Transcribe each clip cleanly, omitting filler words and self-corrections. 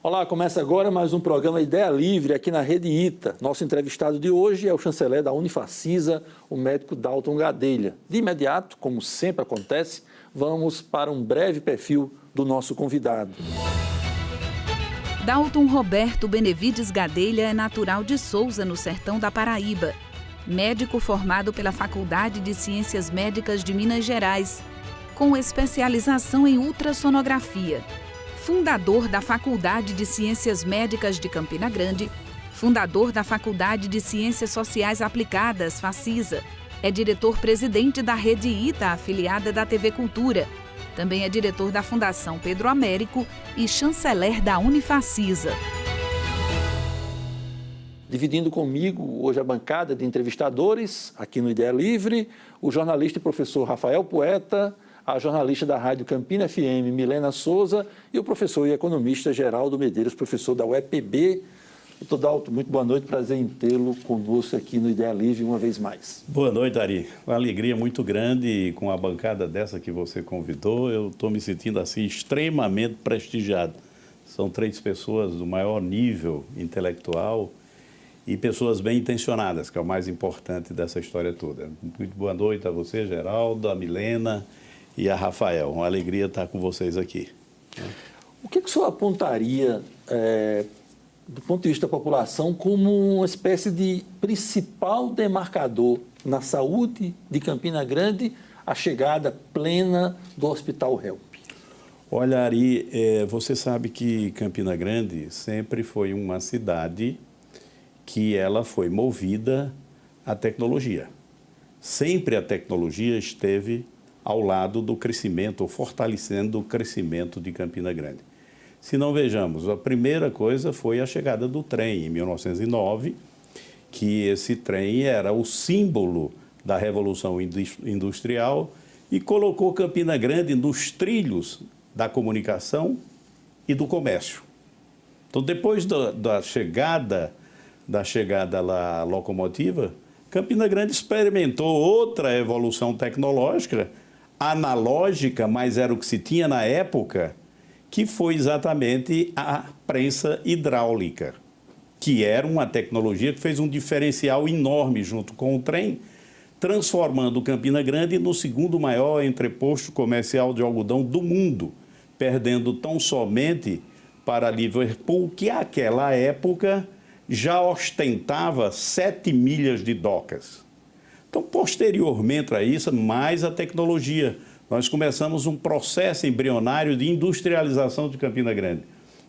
Olá, começa agora mais um programa Ideia Livre aqui na Rede ITA. Nosso entrevistado de hoje é o chanceler da Unifacisa, o médico Dalton Gadelha. De imediato, como sempre acontece, vamos para um breve perfil do nosso convidado. Dalton Roberto Benevides Gadelha é natural de Souza, no sertão da Paraíba. Médico formado pela Faculdade de Ciências Médicas de Minas Gerais, com especialização em ultrassonografia. Fundador da Faculdade de Ciências Médicas de Campina Grande, fundador da Faculdade de Ciências Sociais Aplicadas, Facisa. É diretor-presidente da Rede ITA, afiliada da TV Cultura. Também é diretor da Fundação Pedro Américo e chanceler da Unifacisa. Dividindo comigo hoje a bancada de entrevistadores, aqui no Ideia Livre, o jornalista e professor Rafael Poeta, a jornalista da Rádio Campina FM, Milena Souza, e o professor e economista Geraldo Medeiros, professor da UEPB. Doutor Dalton, muito boa noite, prazer em tê-lo conosco aqui no Ideia Livre uma vez mais. Boa noite, Ari. Uma alegria muito grande com a bancada dessa que você convidou. Eu estou me sentindo assim extremamente prestigiado. São 3 pessoas do maior nível intelectual e pessoas bem intencionadas, que é o mais importante dessa história toda. Muito boa noite a você, Geraldo, a Milena e a Rafael. Uma alegria estar com vocês aqui. O que o senhor apontaria, do ponto de vista da população, como uma espécie de principal demarcador na saúde de Campina Grande, a chegada plena do Hospital HELP? Olha, Ari, você sabe que Campina Grande sempre foi uma cidade que ela foi movida à tecnologia. Sempre a tecnologia esteve ao lado do crescimento, ou fortalecendo o crescimento de Campina Grande. Se não vejamos, a primeira coisa foi a chegada do trem, em 1909, que esse trem era o símbolo da Revolução Industrial e colocou Campina Grande nos trilhos da comunicação e do comércio. Então, depois da chegada lá locomotiva, Campina Grande experimentou outra evolução tecnológica, analógica, mas era o que se tinha na época, que foi exatamente a prensa hidráulica, que era uma tecnologia que fez um diferencial enorme junto com o trem, transformando Campina Grande no segundo maior entreposto comercial de algodão do mundo, perdendo tão somente para Liverpool, que àquela época já ostentava 7 milhas de docas. Então, posteriormente a isso, mais a tecnologia. Nós começamos um processo embrionário de industrialização de Campina Grande,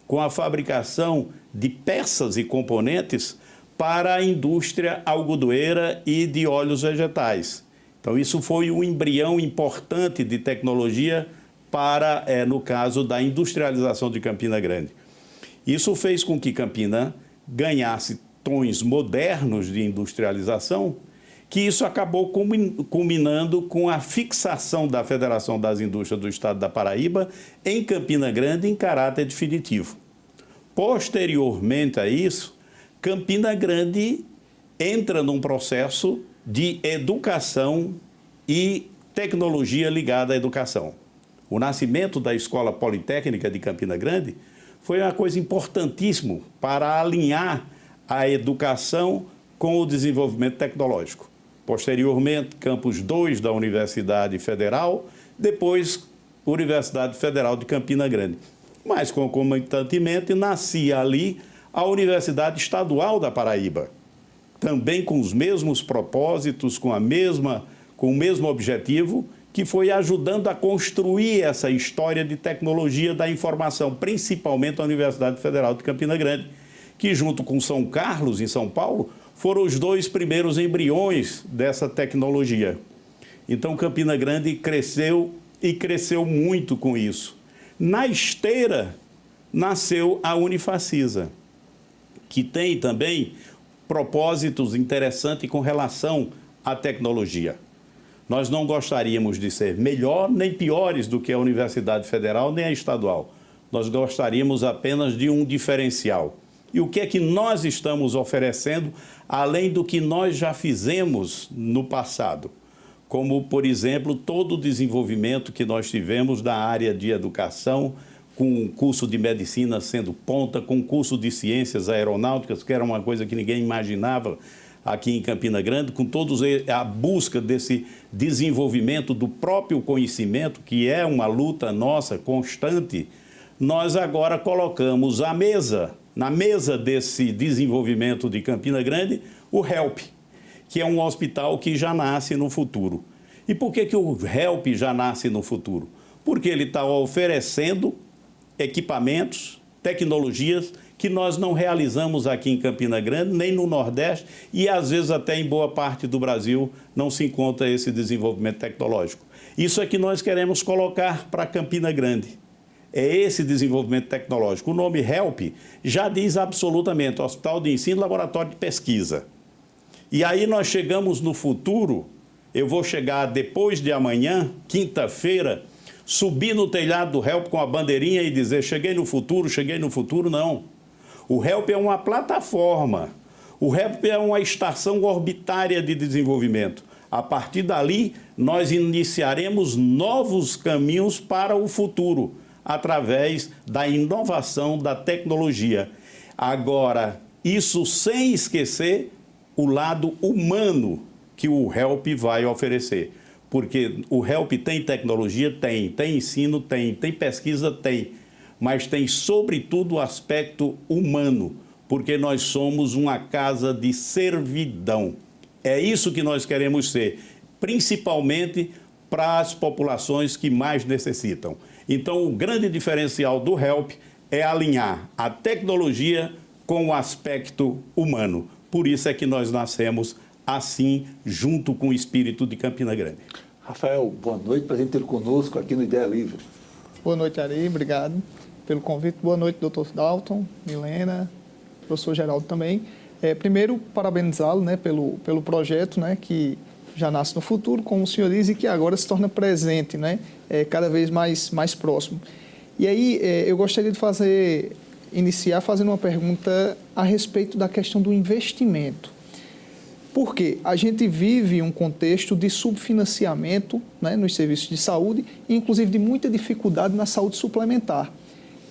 com a fabricação de peças e componentes para a indústria algodoeira e de óleos vegetais. Então, isso foi um embrião importante de tecnologia para, no caso da industrialização de Campina Grande. Isso fez com que Campina ganhasse tons modernos de industrialização, que isso acabou culminando com a fixação da Federação das Indústrias do Estado da Paraíba em Campina Grande em caráter definitivo. Posteriormente a isso, Campina Grande entra num processo de educação e tecnologia ligada à educação. O nascimento da Escola Politécnica de Campina Grande foi uma coisa importantíssima para alinhar a educação com o desenvolvimento tecnológico. Posteriormente, Campus 2 da Universidade Federal, depois Universidade Federal de Campina Grande. Mas, concomitantemente, nascia ali a Universidade Estadual da Paraíba, também com os mesmos propósitos, com o mesmo objetivo, que foi ajudando a construir essa história de tecnologia da informação, principalmente a Universidade Federal de Campina Grande, que junto com São Carlos, em São Paulo, foram os 2 primeiros embriões dessa tecnologia. Então, Campina Grande cresceu e cresceu muito com isso. Na esteira, nasceu a Unifacisa, que tem também propósitos interessantes com relação à tecnologia. Nós não gostaríamos de ser melhor nem piores do que a Universidade Federal nem a estadual. Nós gostaríamos apenas de um diferencial. E o que é que nós estamos oferecendo, além do que nós já fizemos no passado? Como, por exemplo, todo o desenvolvimento que nós tivemos na área de educação, com curso de medicina sendo ponta, com curso de ciências aeronáuticas, que era uma coisa que ninguém imaginava aqui em Campina Grande, com todos a busca desse desenvolvimento do próprio conhecimento, que é uma luta nossa constante, nós agora colocamos na mesa desse desenvolvimento de Campina Grande, o HELP, que é um hospital que já nasce no futuro. E por que o HELP já nasce no futuro? Porque ele está oferecendo equipamentos, tecnologias que nós não realizamos aqui em Campina Grande, nem no Nordeste, e às vezes até em boa parte do Brasil não se encontra esse desenvolvimento tecnológico. Isso é que nós queremos colocar para Campina Grande. É esse desenvolvimento tecnológico. O nome HELP já diz absolutamente Hospital de Ensino, Laboratório de Pesquisa. E aí nós chegamos no futuro, eu vou chegar depois de amanhã, quinta-feira, subir no telhado do HELP com a bandeirinha e dizer cheguei no futuro, não. O HELP é uma plataforma, o HELP é uma estação orbitária de desenvolvimento. A partir dali, nós iniciaremos novos caminhos para o futuro, através da inovação da tecnologia. Agora, isso sem esquecer o lado humano que o HELP vai oferecer. Porque o HELP tem tecnologia? Tem ensino? Tem pesquisa? Tem. Mas tem, sobretudo, o aspecto humano, porque nós somos uma casa de servidão. É isso que nós queremos ser, principalmente para as populações que mais necessitam. Então, o grande diferencial do HELP é alinhar a tecnologia com o aspecto humano. Por isso é que nós nascemos assim, junto com o espírito de Campina Grande. Rafael, boa noite, prazer em ter conosco aqui no Ideia Livre. Boa noite, Ari, obrigado pelo convite. Boa noite, doutor Dalton, Milena, professor Geraldo também. Primeiro, parabenizá-lo, né, pelo projeto, né, que já nasce no futuro, como o senhor diz, e que agora se torna presente, né, cada vez mais próximo. E aí, eu gostaria de iniciar fazendo uma pergunta a respeito da questão do investimento. Porque a gente vive um contexto de subfinanciamento, né, nos serviços de saúde, e inclusive de muita dificuldade na saúde suplementar.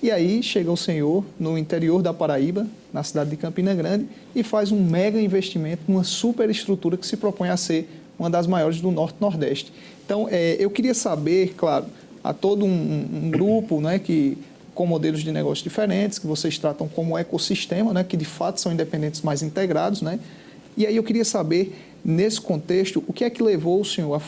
E aí chega o senhor no interior da Paraíba, na cidade de Campina Grande, e faz um mega investimento numa superestrutura que se propõe a ser uma das maiores do Norte-Nordeste. Então, eu queria saber, claro, há todo um grupo, né, com modelos de negócio diferentes, que vocês tratam como ecossistema, né, que de fato são independentes mais integrados, né? E aí eu queria saber, nesse contexto, o que é que levou o senhor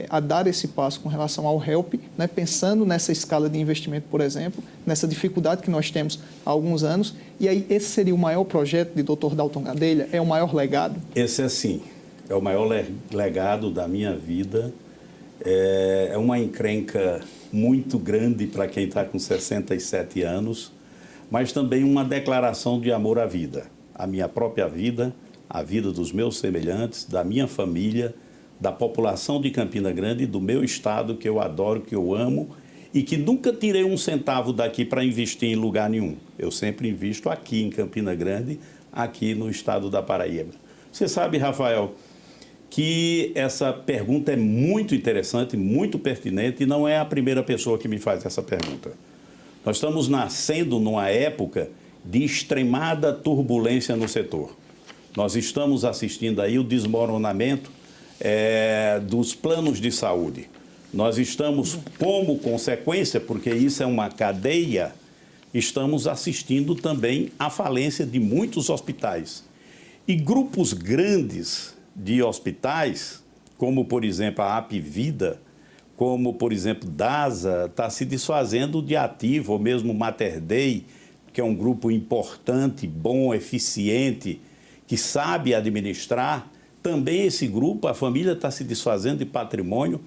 a dar esse passo com relação ao HELP, né, pensando nessa escala de investimento, por exemplo, nessa dificuldade que nós temos há alguns anos. E aí esse seria o maior projeto de Dr. Dalton Gadelha? É o maior legado? Esse sim, é o maior legado da minha vida. É uma encrenca muito grande para quem está com 67 anos, mas também uma declaração de amor à vida. A minha própria vida, a vida dos meus semelhantes, da minha família, da população de Campina Grande, do meu estado, que eu adoro, que eu amo, e que nunca tirei um centavo daqui para investir em lugar nenhum. Eu sempre invisto aqui em Campina Grande, aqui no estado da Paraíba. Você sabe, Rafael, que essa pergunta é muito interessante, muito pertinente, e não é a primeira pessoa que me faz essa pergunta. Nós estamos nascendo numa época de extremada turbulência no setor. Nós estamos assistindo aí o desmoronamento dos planos de saúde. Nós estamos, como consequência, porque isso é uma cadeia, estamos assistindo também à falência de muitos hospitais. E grupos grandes de hospitais, como, por exemplo, a Apvida, como, por exemplo, DASA, está se desfazendo de ativo, ou mesmo Mater Dei, que é um grupo importante, bom, eficiente, que sabe administrar. Também esse grupo, a família está se desfazendo de patrimônio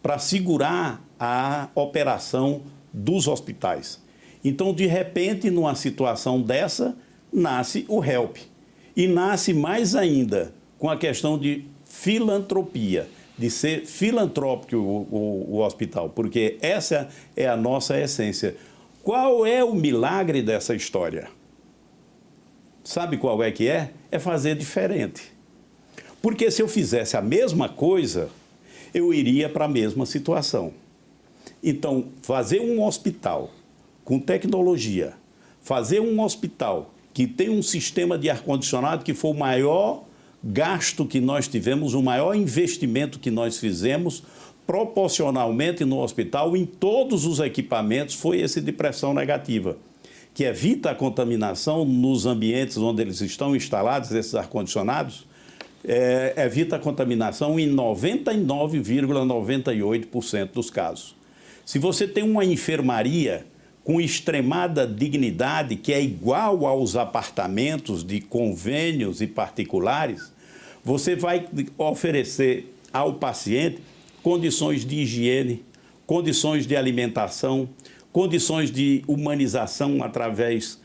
para segurar a operação dos hospitais. Então, de repente, numa situação dessa, nasce o HELP. E nasce mais ainda com a questão de filantropia, de ser filantrópico o hospital, porque essa é a nossa essência. Qual é o milagre dessa história? Sabe qual é que é? É fazer diferente. Porque se eu fizesse a mesma coisa, eu iria para a mesma situação. Então, fazer um hospital com tecnologia, fazer um hospital que tem um sistema de ar-condicionado que foi o maior gasto que nós tivemos, o maior investimento que nós fizemos proporcionalmente no hospital, em todos os equipamentos, foi esse de pressão negativa, que evita a contaminação nos ambientes onde eles estão instalados, esses ar-condicionados, evita a contaminação em 99,98% dos casos. Se você tem uma enfermaria com extremada dignidade, que é igual aos apartamentos de convênios e particulares, você vai oferecer ao paciente condições de higiene, condições de alimentação, condições de humanização através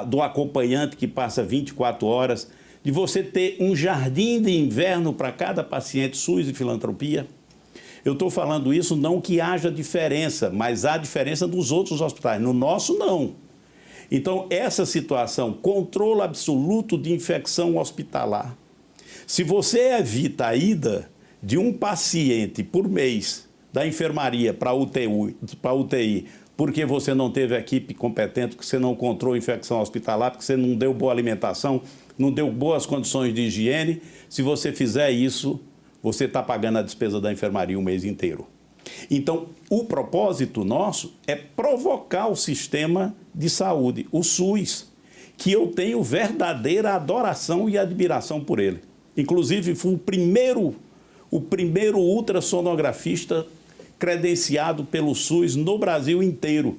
do acompanhante que passa 24 horas, de você ter um jardim de inverno para cada paciente, SUS e filantropia. Eu estou falando isso não que haja diferença, mas há diferença dos outros hospitais. No nosso, não. Então, essa situação, controle absoluto de infecção hospitalar. Se você evita a ida de um paciente por mês da enfermaria para a UTI, porque você não teve equipe competente, porque você não controlou a infecção hospitalar, porque você não deu boa alimentação, não deu boas condições de higiene, se você fizer isso, você está pagando a despesa da enfermaria um mês inteiro. Então, o propósito nosso é provocar o sistema de saúde, o SUS, que eu tenho verdadeira adoração e admiração por ele. Inclusive, fui o primeiro ultrassonografista credenciado pelo SUS no Brasil inteiro.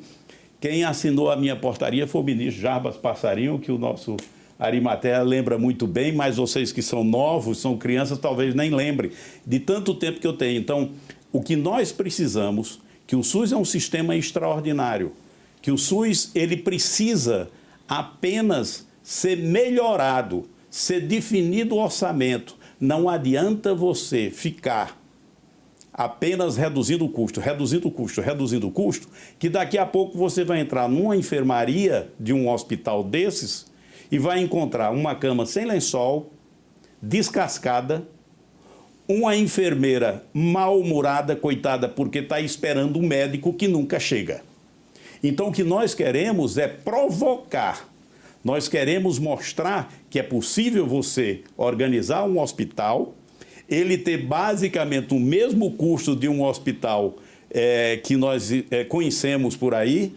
Quem assinou a minha portaria foi o ministro Jarbas Passarinho, que o nosso Arimatea lembra muito bem, mas vocês que são novos, são crianças, talvez nem lembrem de tanto tempo que eu tenho. Então, o que nós precisamos, que o SUS é um sistema extraordinário, que o SUS ele precisa apenas ser melhorado, ser definido o orçamento. Não adianta você ficar apenas reduzindo o custo, que daqui a pouco você vai entrar numa enfermaria de um hospital desses e vai encontrar uma cama sem lençol, descascada, uma enfermeira mal-humorada, coitada, porque está esperando um médico que nunca chega. Então, o que nós queremos é provocar. Nós queremos mostrar que é possível você organizar um hospital, ele ter basicamente o mesmo custo de um hospital que nós conhecemos por aí,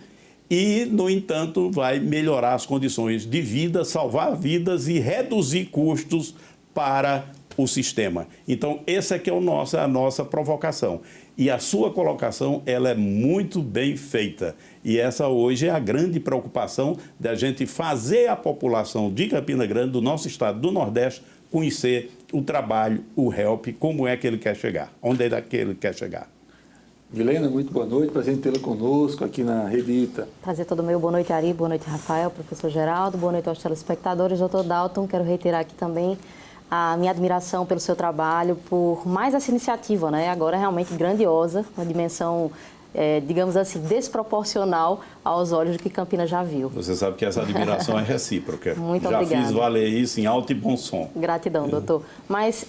e, no entanto, vai melhorar as condições de vida, salvar vidas e reduzir custos para o sistema. Então, essa aqui é a nossa provocação. E a sua colocação, ela é muito bem feita. E essa hoje é a grande preocupação da gente fazer a população de Campina Grande, do nosso estado, do Nordeste, conhecer o trabalho, o HELP, como é que ele quer chegar, onde é que ele quer chegar. Milena, muito boa noite, prazer em tê-la conosco aqui na Rede ITA. Prazer todo meu, boa noite Ari, boa noite Rafael, professor Geraldo, boa noite aos telespectadores, doutor Dalton, quero reiterar aqui também a minha admiração pelo seu trabalho, por mais essa iniciativa, né? Agora realmente grandiosa, uma dimensão, digamos assim, desproporcional aos olhos do que Campinas já viu. Você sabe que essa admiração é recíproca. Muito já obrigada. Fiz valer isso em alto e bom som. Gratidão, doutor. Mas,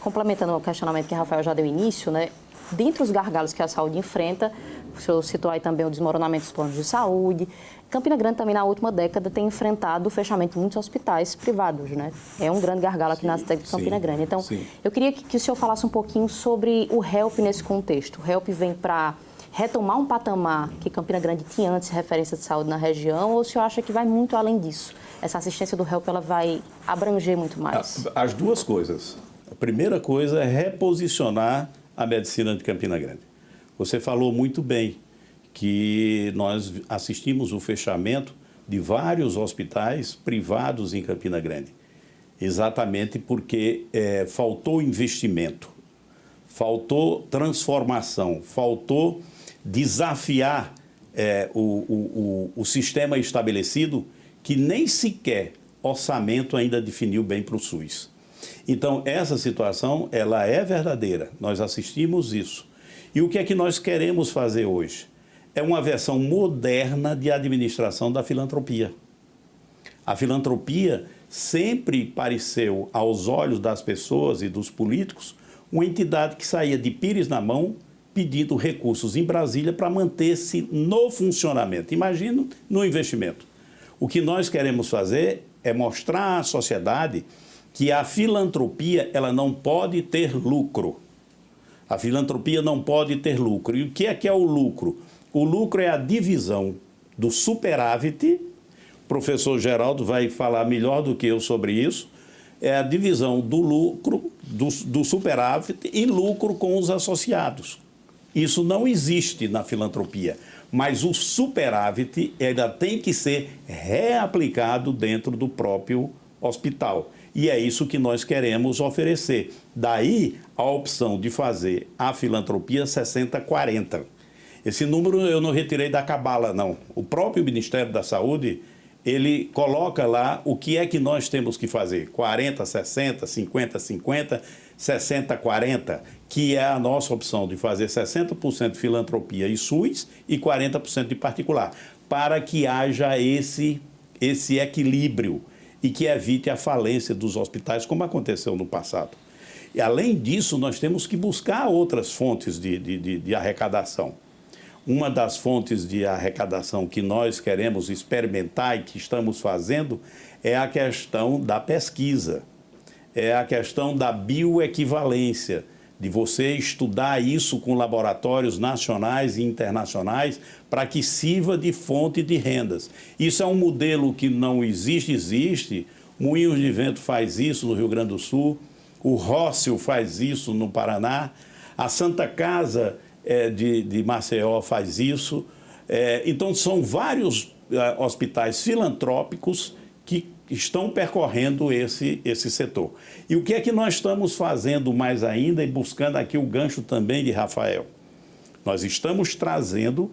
complementando o questionamento que o Rafael já deu início, né? Dentre os gargalos que a saúde enfrenta, o senhor citou aí também o desmoronamento dos planos de saúde. Campina Grande também, na última década, tem enfrentado o fechamento de muitos hospitais privados, né? É um grande gargalo aqui na cidade de Campina Grande. Então, eu queria que o senhor falasse um pouquinho sobre o HELP nesse contexto. O HELP vem para retomar um patamar que Campina Grande tinha antes referência de saúde na região, ou o senhor acha que vai muito além disso? Essa assistência do HELP ela vai abranger muito mais? As duas coisas. A primeira coisa é reposicionar a medicina de Campina Grande. Você falou muito bem que nós assistimos o fechamento de vários hospitais privados em Campina Grande, exatamente porque faltou investimento, faltou transformação, faltou desafiar o sistema estabelecido, que nem sequer orçamento ainda definiu bem para o SUS. Então, essa situação, ela é verdadeira, nós assistimos isso. E o que é que nós queremos fazer hoje? É uma versão moderna de administração da filantropia. A filantropia sempre pareceu, aos olhos das pessoas e dos políticos, uma entidade que saía de pires na mão pedindo recursos em Brasília para manter-se no funcionamento. Imagina no investimento. O que nós queremos fazer é mostrar à sociedade que a filantropia ela não pode ter lucro. A filantropia não pode ter lucro. E o que é o lucro? O lucro é a divisão do superávit. O professor Geraldo vai falar melhor do que eu sobre isso. É a divisão do lucro, do superávit e lucro com os associados. Isso não existe na filantropia, mas o superávit ainda tem que ser reaplicado dentro do próprio hospital. E é isso que nós queremos oferecer. Daí a opção de fazer a filantropia 60-40. Esse número eu não retirei da cabala, não. O próprio Ministério da Saúde, ele coloca lá o que é que nós temos que fazer. 40-60, 50-50, 60-40, que é a nossa opção de fazer 60% de filantropia e SUS e 40% de particular, para que haja esse equilíbrio e que evite a falência dos hospitais, como aconteceu no passado. E, além disso, nós temos que buscar outras fontes de arrecadação. Uma das fontes de arrecadação que nós queremos experimentar e que estamos fazendo é a questão da pesquisa, é a questão da bioequivalência, de você estudar isso com laboratórios nacionais e internacionais para que sirva de fonte de rendas. Isso é um modelo que não existe. Moinhos de Vento faz isso no Rio Grande do Sul, o Róssio faz isso no Paraná, a Santa Casa de Maceió faz isso. Então, são vários hospitais filantrópicos que estão percorrendo esse setor. E o que é que nós estamos fazendo mais ainda e buscando aqui o gancho também de Rafael? Nós estamos trazendo,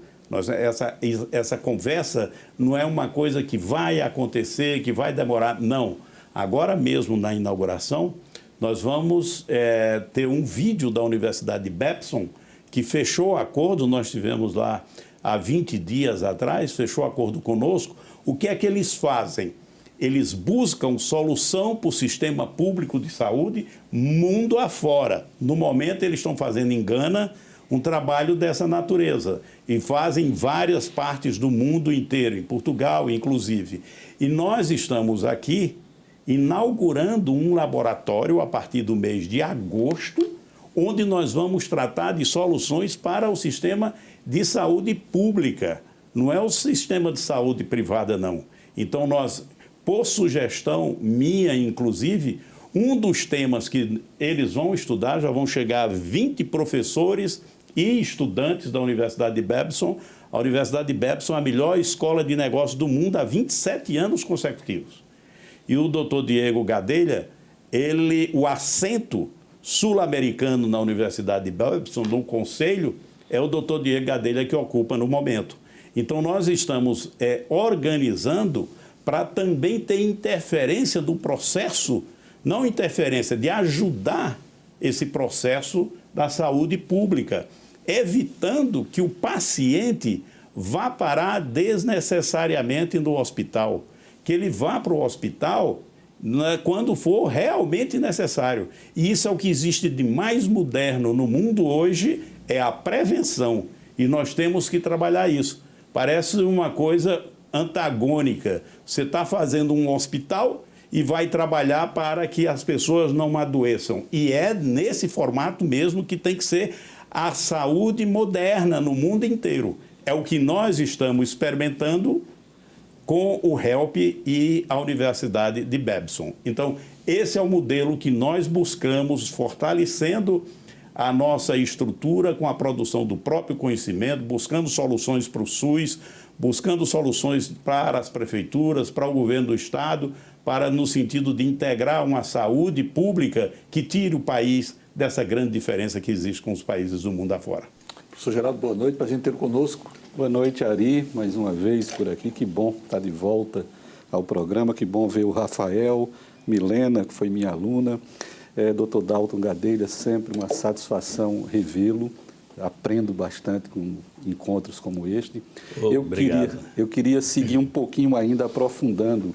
essa conversa não é uma coisa que vai acontecer, que vai demorar, não. Agora mesmo na inauguração, nós vamos ter um vídeo da Universidade de Babson, que fechou acordo, nós tivemos lá há 20 dias atrás, fechou acordo conosco. O que é que eles fazem? Eles buscam solução para o sistema público de saúde mundo afora. No momento, eles estão fazendo em Gana um trabalho dessa natureza e fazem em várias partes do mundo inteiro, em Portugal, inclusive. E nós estamos aqui inaugurando um laboratório a partir do mês de agosto, onde nós vamos tratar de soluções para o sistema de saúde pública. Não é o sistema de saúde privada, não. Então, nós, por sugestão minha, inclusive, um dos temas que eles vão estudar, já vão chegar 20 professores e estudantes da Universidade de Babson. A Universidade de Babson é a melhor escola de negócios do mundo há 27 anos consecutivos. E o doutor Diego Gadelha, o assento sul-americano na Universidade de Babson, no conselho, é o doutor Diego Gadelha que ocupa no momento. Então, nós estamos organizando para também ter interferência do processo, não interferência, de ajudar esse processo da saúde pública, evitando que o paciente vá parar desnecessariamente no hospital, que ele vá para o hospital quando for realmente necessário. E isso é o que existe de mais moderno no mundo hoje, é a prevenção. E nós temos que trabalhar isso. Parece uma coisa antagônica. Você está fazendo um hospital e vai trabalhar para que as pessoas não adoeçam. E é nesse formato mesmo que tem que ser a saúde moderna no mundo inteiro. É o que nós estamos experimentando com o HELP e a Universidade de Babson. Então, esse é o modelo que nós buscamos, fortalecendo a nossa estrutura com a produção do próprio conhecimento, buscando soluções para o SUS, buscando soluções para as prefeituras, para o governo do Estado, no sentido de integrar uma saúde pública que tire o país dessa grande diferença que existe com os países do mundo afora. Professor Geraldo, boa noite, para a gente ter conosco. Boa noite, Ari, mais uma vez por aqui. Que bom estar de volta ao programa, que bom ver o Rafael, Milena, que foi minha aluna, Dr. Dalton Gadelha, sempre uma satisfação revê-lo. Aprendo bastante com encontros como este. Obrigado. Eu queria seguir um pouquinho ainda, aprofundando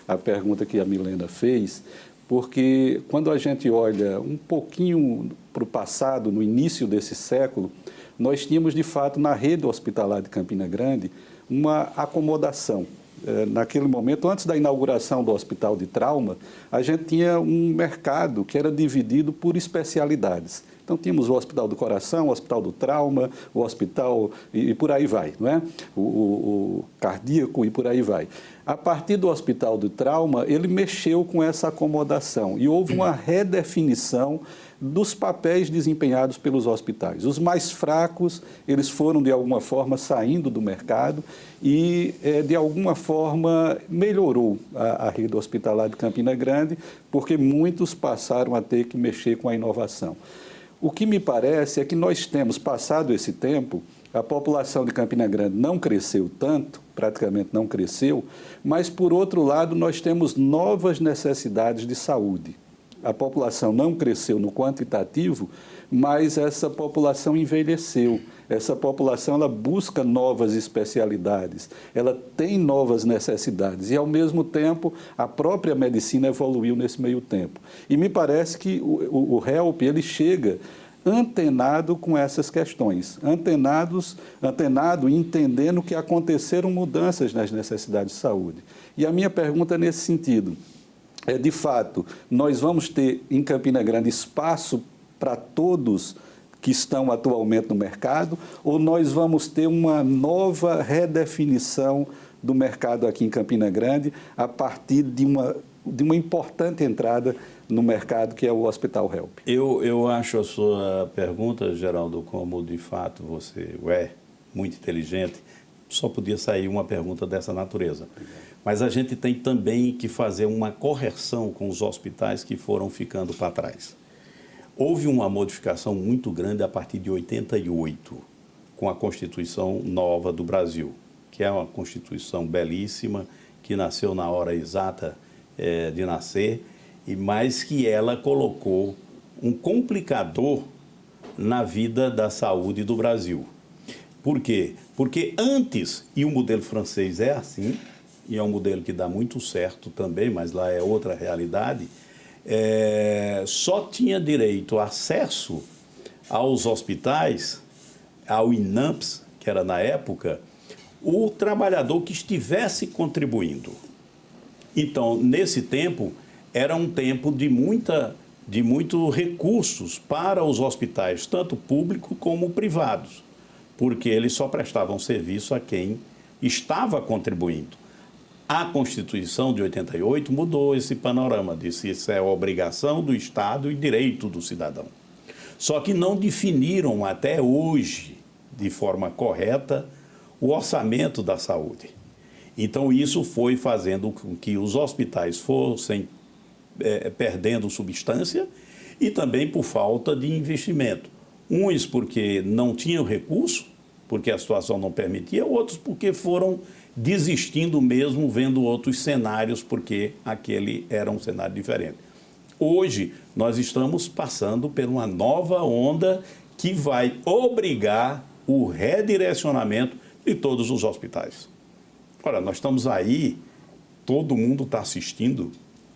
a pergunta que a Milena fez, porque quando a gente olha um pouquinho para o passado, no início desse século, nós tínhamos, de fato, na rede hospitalar de Campina Grande, uma acomodação. Naquele momento, antes da inauguração do Hospital de Trauma, a gente tinha um mercado que era dividido por especialidades. Então, tínhamos o Hospital do Coração, o Hospital do Trauma, o Hospital e por aí vai, não é? O cardíaco e por aí vai. A partir do Hospital do Trauma, ele mexeu com essa acomodação e houve uma redefinição dos papéis desempenhados pelos hospitais. Os mais fracos, eles foram, de alguma forma, saindo do mercado e, de alguma forma, melhorou a rede hospitalar de Campina Grande, porque muitos passaram a ter que mexer com a inovação. O que me parece é que nós temos, passado esse tempo, a população de Campina Grande não cresceu tanto, praticamente não cresceu, mas, por outro lado, nós temos novas necessidades de saúde. A população não cresceu no quantitativo, mas essa população envelheceu. Essa população ela busca novas especialidades, ela tem novas necessidades e, ao mesmo tempo, a própria medicina evoluiu nesse meio tempo. E me parece que o HELP ele chega antenado com essas questões, antenado e entendendo que aconteceram mudanças nas necessidades de saúde. E a minha pergunta é nesse sentido. De fato, nós vamos ter em Campina Grande espaço para todos que estão atualmente no mercado, ou nós vamos ter uma nova redefinição do mercado aqui em Campina Grande a partir de uma importante entrada no mercado que é o Hospital HELP? Eu acho a sua pergunta, Geraldo, como de fato você é muito inteligente, só podia sair uma pergunta dessa natureza. Mas a gente tem também que fazer uma correção com os hospitais que foram ficando para trás. Houve uma modificação muito grande a partir de 88, com a Constituição nova do Brasil, que é uma Constituição belíssima, que nasceu na hora exata de nascer, mas que ela colocou um complicador na vida da saúde do Brasil. Por quê? Porque antes, e o modelo francês é assim, e é um modelo que dá muito certo também, mas lá é outra realidade, só tinha direito a acesso aos hospitais, ao INAMPS, que era na época, o trabalhador que estivesse contribuindo. Então, nesse tempo, era um tempo de muitos recursos para os hospitais, tanto públicos como privados, porque eles só prestavam serviço a quem estava contribuindo. A Constituição de 88 mudou esse panorama, disse que isso é obrigação do Estado e direito do cidadão. Só que não definiram até hoje, de forma correta, o orçamento da saúde. Então, isso foi fazendo com que os hospitais fossem perdendo substância e também por falta de investimento. Uns porque não tinham recurso, porque a situação não permitia, outros porque foram desistindo mesmo, vendo outros cenários, porque aquele era um cenário diferente. Hoje, nós estamos passando por uma nova onda que vai obrigar o redirecionamento de todos os hospitais. Olha, nós estamos aí, todo mundo está assistindo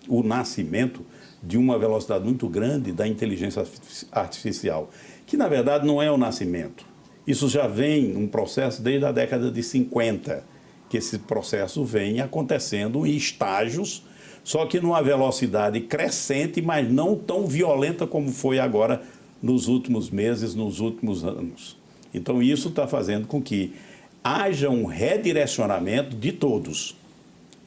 o nascimento de uma velocidade muito grande da inteligência artificial, que na verdade não é o nascimento. Isso já vem um processo desde a década de 50, que esse processo vem acontecendo em estágios, só que numa velocidade crescente, mas não tão violenta como foi agora nos últimos meses, nos últimos anos. Então isso está fazendo com que haja um redirecionamento de todos.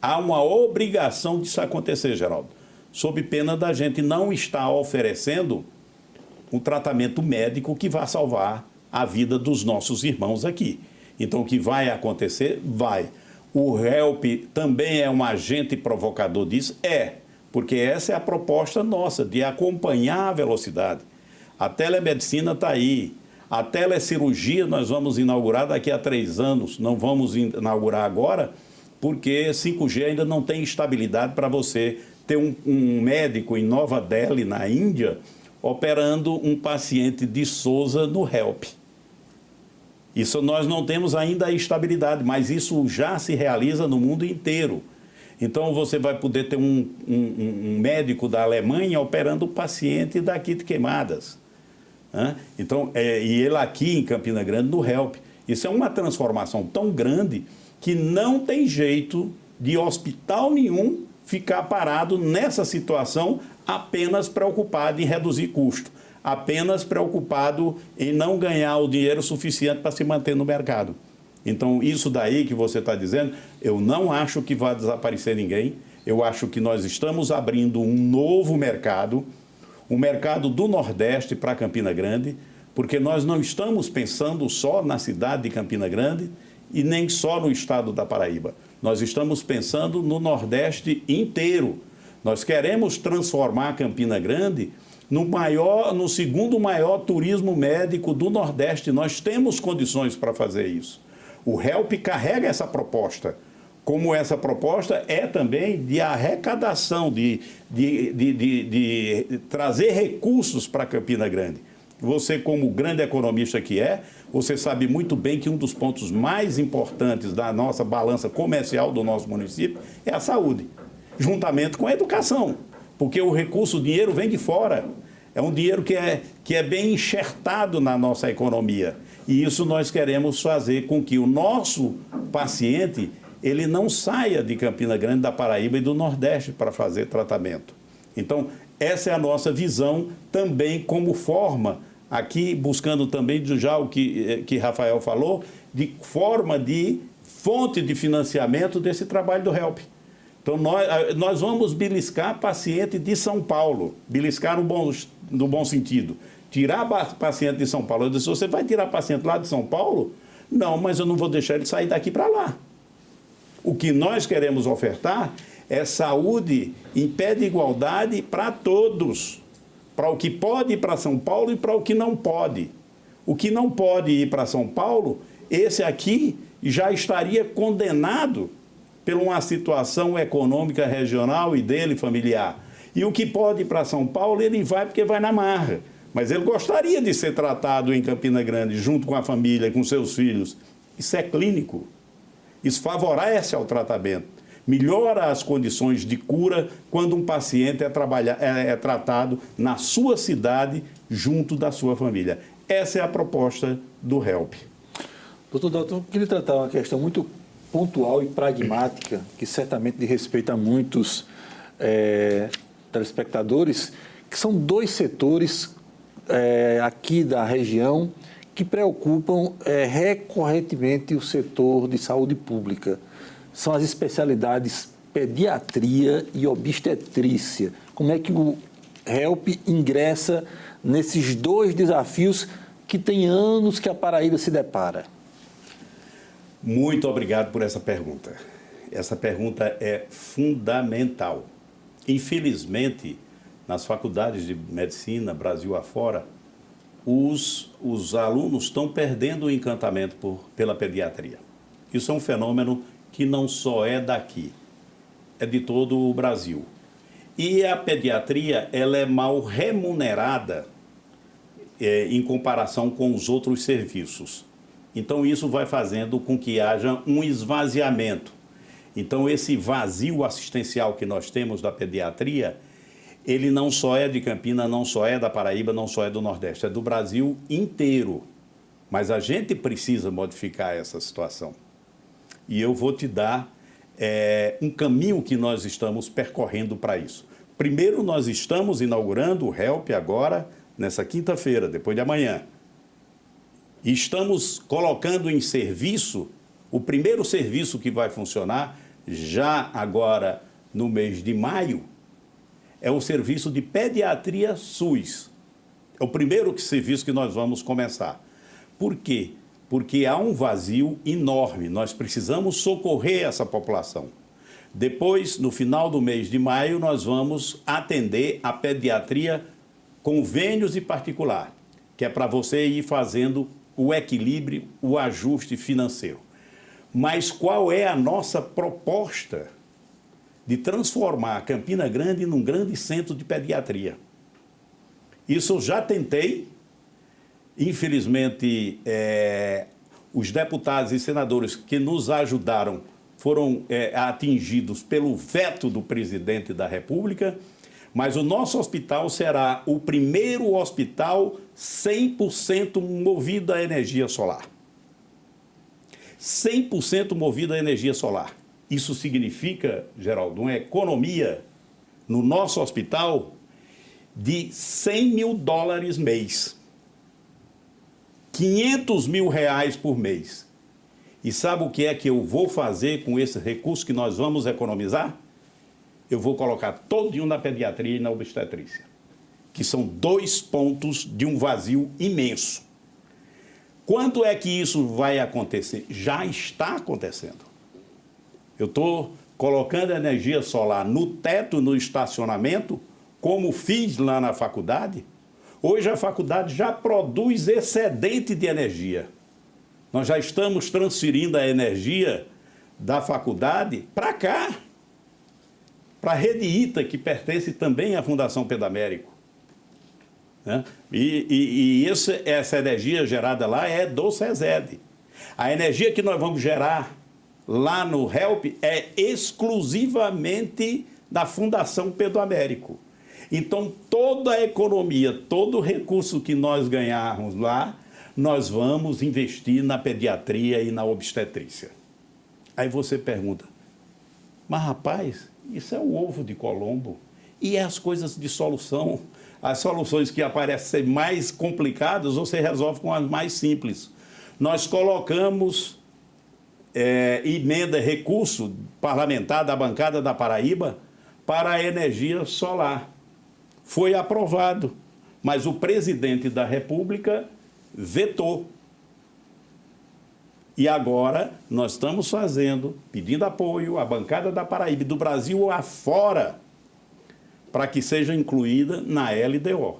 Há uma obrigação disso acontecer, Geraldo, sob pena da gente não estar oferecendo um tratamento médico que vá salvar a vida dos nossos irmãos aqui. Então, o que vai acontecer? Vai. O HELP também é um agente provocador disso? Porque essa é a proposta nossa, de acompanhar a velocidade. A telemedicina está aí. A telecirurgia nós vamos inaugurar daqui a 3 anos. Não vamos inaugurar agora, porque 5G ainda não tem estabilidade para você ter um médico em Nova Delhi, na Índia, operando um paciente de Sousa no HELP. Isso nós não temos ainda a estabilidade, mas isso já se realiza no mundo inteiro. Então você vai poder ter um médico da Alemanha operando o paciente daqui de Queimadas. Né? Então, e ele aqui em Campina Grande, no HELP. Isso é uma transformação tão grande que não tem jeito de hospital nenhum ficar parado nessa situação apenas preocupado em reduzir custo, apenas preocupado em não ganhar o dinheiro suficiente para se manter no mercado. Então, isso daí que você está dizendo, eu não acho que vai desaparecer ninguém. Eu acho que nós estamos abrindo um novo mercado, o mercado do Nordeste para Campina Grande, porque nós não estamos pensando só na cidade de Campina Grande e nem só no estado da Paraíba. Nós estamos pensando no Nordeste inteiro. Nós queremos transformar Campina Grande no segundo maior turismo médico do Nordeste. Nós temos condições para fazer isso. O HELP carrega essa proposta, como essa proposta é também de arrecadação, de trazer recursos para Campina Grande. Você, como grande economista que você sabe muito bem que um dos pontos mais importantes da nossa balança comercial do nosso município é a saúde, juntamente com a educação, porque o recurso, o dinheiro vem de fora. É um dinheiro que é bem enxertado na nossa economia. E isso nós queremos fazer com que o nosso paciente ele não saia de Campina Grande, da Paraíba e do Nordeste para fazer tratamento. Então, essa é a nossa visão também como forma, aqui buscando também já o que Rafael falou, de forma de fonte de financiamento desse trabalho do HELP. Então, nós vamos beliscar paciente de São Paulo, beliscar no bom sentido. Tirar paciente de São Paulo. Eu disse, você vai tirar paciente lá de São Paulo? Não, mas eu não vou deixar ele sair daqui para lá. O que nós queremos ofertar é saúde em pé de igualdade para todos. Para o que pode ir para São Paulo e para o que não pode. O que não pode ir para São Paulo, esse aqui já estaria condenado por uma situação econômica regional e dele familiar. E o que pode ir para São Paulo, ele vai porque vai na marra. Mas ele gostaria de ser tratado em Campina Grande, junto com a família, com seus filhos. Isso é clínico. Isso favorece ao tratamento. Melhora as condições de cura quando um paciente é tratado na sua cidade, junto da sua família. Essa é a proposta do HELP. Doutor Dalton, eu queria tratar uma questão muito pontual e pragmática, que certamente diz respeito a muitos telespectadores, que são dois setores aqui da região que preocupam recorrentemente o setor de saúde pública. São as especialidades pediatria e obstetrícia. Como é que o HELP ingressa nesses dois desafios que tem anos que a Paraíba se depara? Muito obrigado por essa pergunta. Essa pergunta é fundamental. Infelizmente, nas faculdades de medicina, Brasil afora, os alunos estão perdendo o encantamento pela pediatria. Isso é um fenômeno que não só é daqui, é de todo o Brasil. E a pediatria, ela é mal remunerada em comparação com os outros serviços. Então, isso vai fazendo com que haja um esvaziamento. Então, esse vazio assistencial que nós temos da pediatria, ele não só é de Campina, não só é da Paraíba, não só é do Nordeste, é do Brasil inteiro. Mas a gente precisa modificar essa situação. E eu vou te dar um caminho que nós estamos percorrendo para isso. Primeiro, nós estamos inaugurando o HELP agora, nessa quinta-feira, depois de amanhã. E estamos colocando em serviço, o primeiro serviço que vai funcionar, já agora no mês de maio, é o serviço de pediatria SUS. É o primeiro serviço que nós vamos começar. Por quê? Porque há um vazio enorme, nós precisamos socorrer essa população. Depois, no final do mês de maio, nós vamos atender a pediatria convênios e particular, que é para você ir fazendo o equilíbrio, o ajuste financeiro. Mas qual é a nossa proposta de transformar Campina Grande num grande centro de pediatria? Isso eu já tentei. Infelizmente, os deputados e senadores que nos ajudaram foram atingidos pelo veto do presidente da República, Mas o nosso hospital será o primeiro hospital 100% movido a energia solar. 100% movido a energia solar. Isso significa, Geraldo, uma economia no nosso hospital de $100 mil mês. R$500 mil por mês. E sabe o que é que eu vou fazer com esse recurso que nós vamos economizar? Eu vou colocar todinho na pediatria e na obstetrícia, que são 2 pontos de um vazio imenso. Quando é que isso vai acontecer? Já está acontecendo. Eu estou colocando energia solar no teto, no estacionamento, como fiz lá na faculdade. Hoje a faculdade já produz excedente de energia. Nós já estamos transferindo a energia da faculdade para cá, para a Rede ITA, que pertence também à Fundação Pedro Américo. Né? Essa energia gerada lá é do SESED. A energia que nós vamos gerar lá no HELP é exclusivamente da Fundação Pedro Américo. Então, toda a economia, todo o recurso que nós ganharmos lá, nós vamos investir na pediatria e na obstetrícia. Aí você pergunta, mas rapaz, isso é o ovo de Colombo. E as coisas de solução, as soluções que aparecem mais complicadas, você resolve com as mais simples. Nós colocamos emenda, recurso parlamentar da bancada da Paraíba para a energia solar. Foi aprovado, mas o presidente da República vetou. E agora nós estamos pedindo apoio à bancada da Paraíba, do Brasil afora, para que seja incluída na LDO.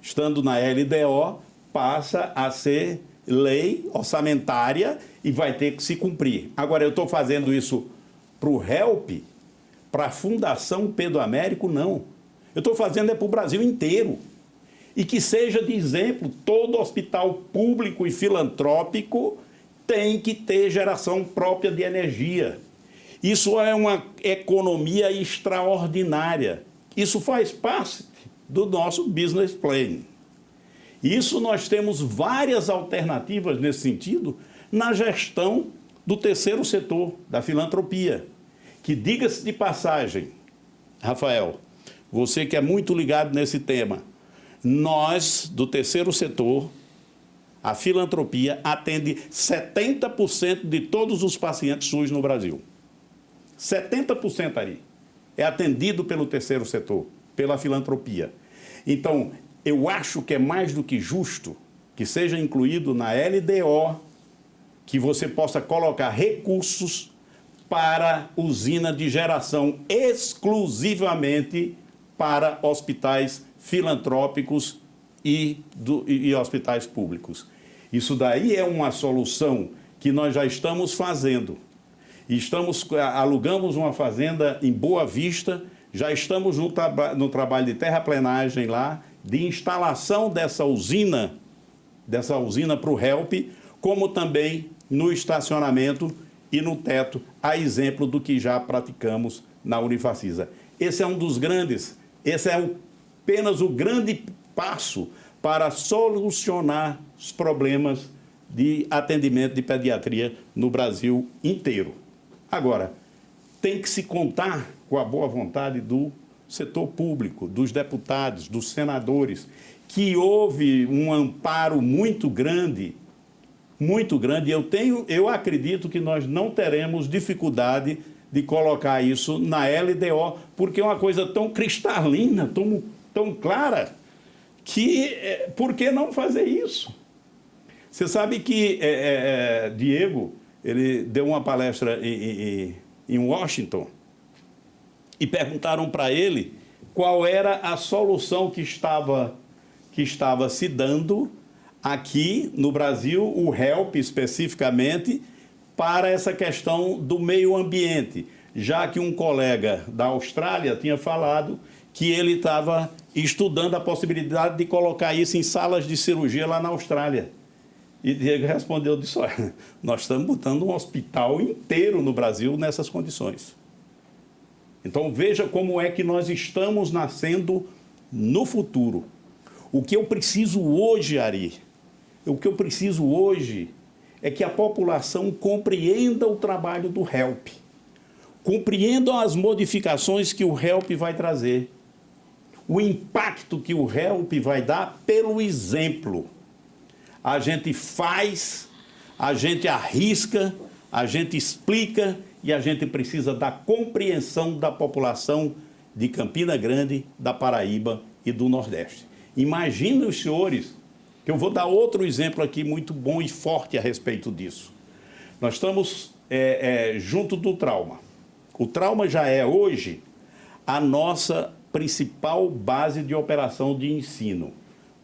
Estando na LDO, passa a ser lei orçamentária e vai ter que se cumprir. Agora, eu estou fazendo isso para o HELP, para a Fundação Pedro Américo, não. Eu estou fazendo para o Brasil inteiro. E que seja de exemplo, todo hospital público e filantrópico tem que ter geração própria de energia. Isso é uma economia extraordinária. Isso faz parte do nosso business plan. Isso nós temos várias alternativas nesse sentido na gestão do terceiro setor, da filantropia. Que, diga-se de passagem, Rafael, você que é muito ligado nesse tema, nós, do terceiro setor, a filantropia atende 70% de todos os pacientes SUS no Brasil. 70% ali é atendido pelo terceiro setor, pela filantropia. Então, eu acho que é mais do que justo que seja incluído na LDO, que você possa colocar recursos para usina de geração exclusivamente para hospitais filantrópicos e hospitais públicos. Isso daí é uma solução que nós já estamos fazendo. Alugamos uma fazenda em Boa Vista, já estamos no trabalho de terraplenagem lá, de instalação dessa usina para o HELP, como também no estacionamento e no teto, a exemplo do que já praticamos na Unifacisa. Esse é apenas o grande passo para solucionar os problemas de atendimento de pediatria no Brasil inteiro. Agora, tem que se contar com a boa vontade do setor público, dos deputados, dos senadores, que houve um amparo muito grande. Eu acredito que nós não teremos dificuldade de colocar isso na LDO, porque é uma coisa tão cristalina, tão clara, que por que não fazer isso? Você sabe que Diego, ele deu uma palestra em Washington e perguntaram para ele qual era a solução que estava se dando aqui no Brasil, o HELP especificamente, para essa questão do meio ambiente, já que um colega da Austrália tinha falado que ele estava estudando a possibilidade de colocar isso em salas de cirurgia lá na Austrália. E Diego respondeu disso, olha, nós estamos botando um hospital inteiro no Brasil nessas condições. Então veja como é que nós estamos nascendo no futuro. O que eu preciso hoje, Ari, o que eu preciso hoje é que a população compreenda o trabalho do HELP, compreenda as modificações que o HELP vai trazer, o impacto que o HELP vai dar pelo exemplo. A gente faz, a gente arrisca, a gente explica e a gente precisa da compreensão da população de Campina Grande, da Paraíba e do Nordeste. Imaginem os senhores, que eu vou dar outro exemplo aqui muito bom e forte a respeito disso. Nós estamos junto do trauma. O trauma já é hoje a nossa principal base de operação de ensino,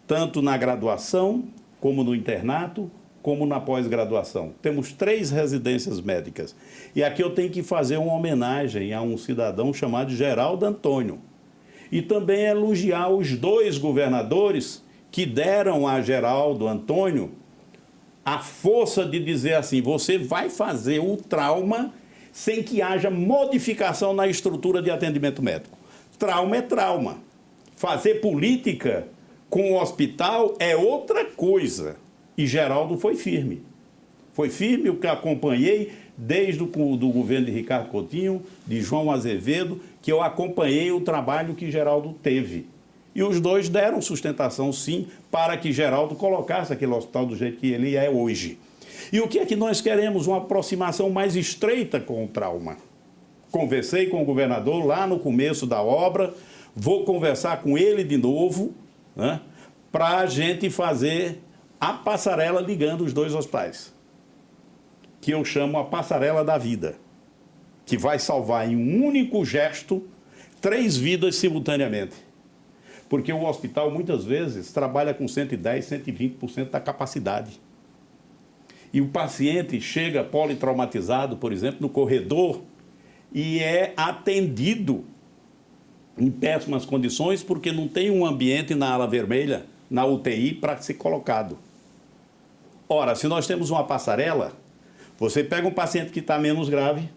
tanto na graduação, como no internato, como na pós-graduação. Temos 3 residências médicas. E aqui eu tenho que fazer uma homenagem a um cidadão chamado Geraldo Antônio. E também elogiar os 2 governadores que deram a Geraldo Antônio a força de dizer assim, você vai fazer o trauma sem que haja modificação na estrutura de atendimento médico. Trauma é trauma. Fazer política com o hospital é outra coisa. E Geraldo foi firme. Foi firme, o que acompanhei desde o do governo de Ricardo Coutinho, de João Azevedo, que eu acompanhei o trabalho que Geraldo teve. E os 2 deram sustentação, sim, para que Geraldo colocasse aquele hospital do jeito que ele é hoje. E o que é que nós queremos? Uma aproximação mais estreita com o trauma. Conversei com o governador lá no começo da obra, vou conversar com ele de novo, né, para a gente fazer a passarela ligando os 2 hospitais, que eu chamo a passarela da vida, que vai salvar em um único gesto 3 vidas simultaneamente. Porque o hospital, muitas vezes, trabalha com 110%, 120% da capacidade. E o paciente chega politraumatizado, por exemplo, no corredor e é atendido em péssimas condições porque não tem um ambiente na ala vermelha, na UTI, para ser colocado. Ora, se nós temos uma passarela, você pega um paciente que está menos grave,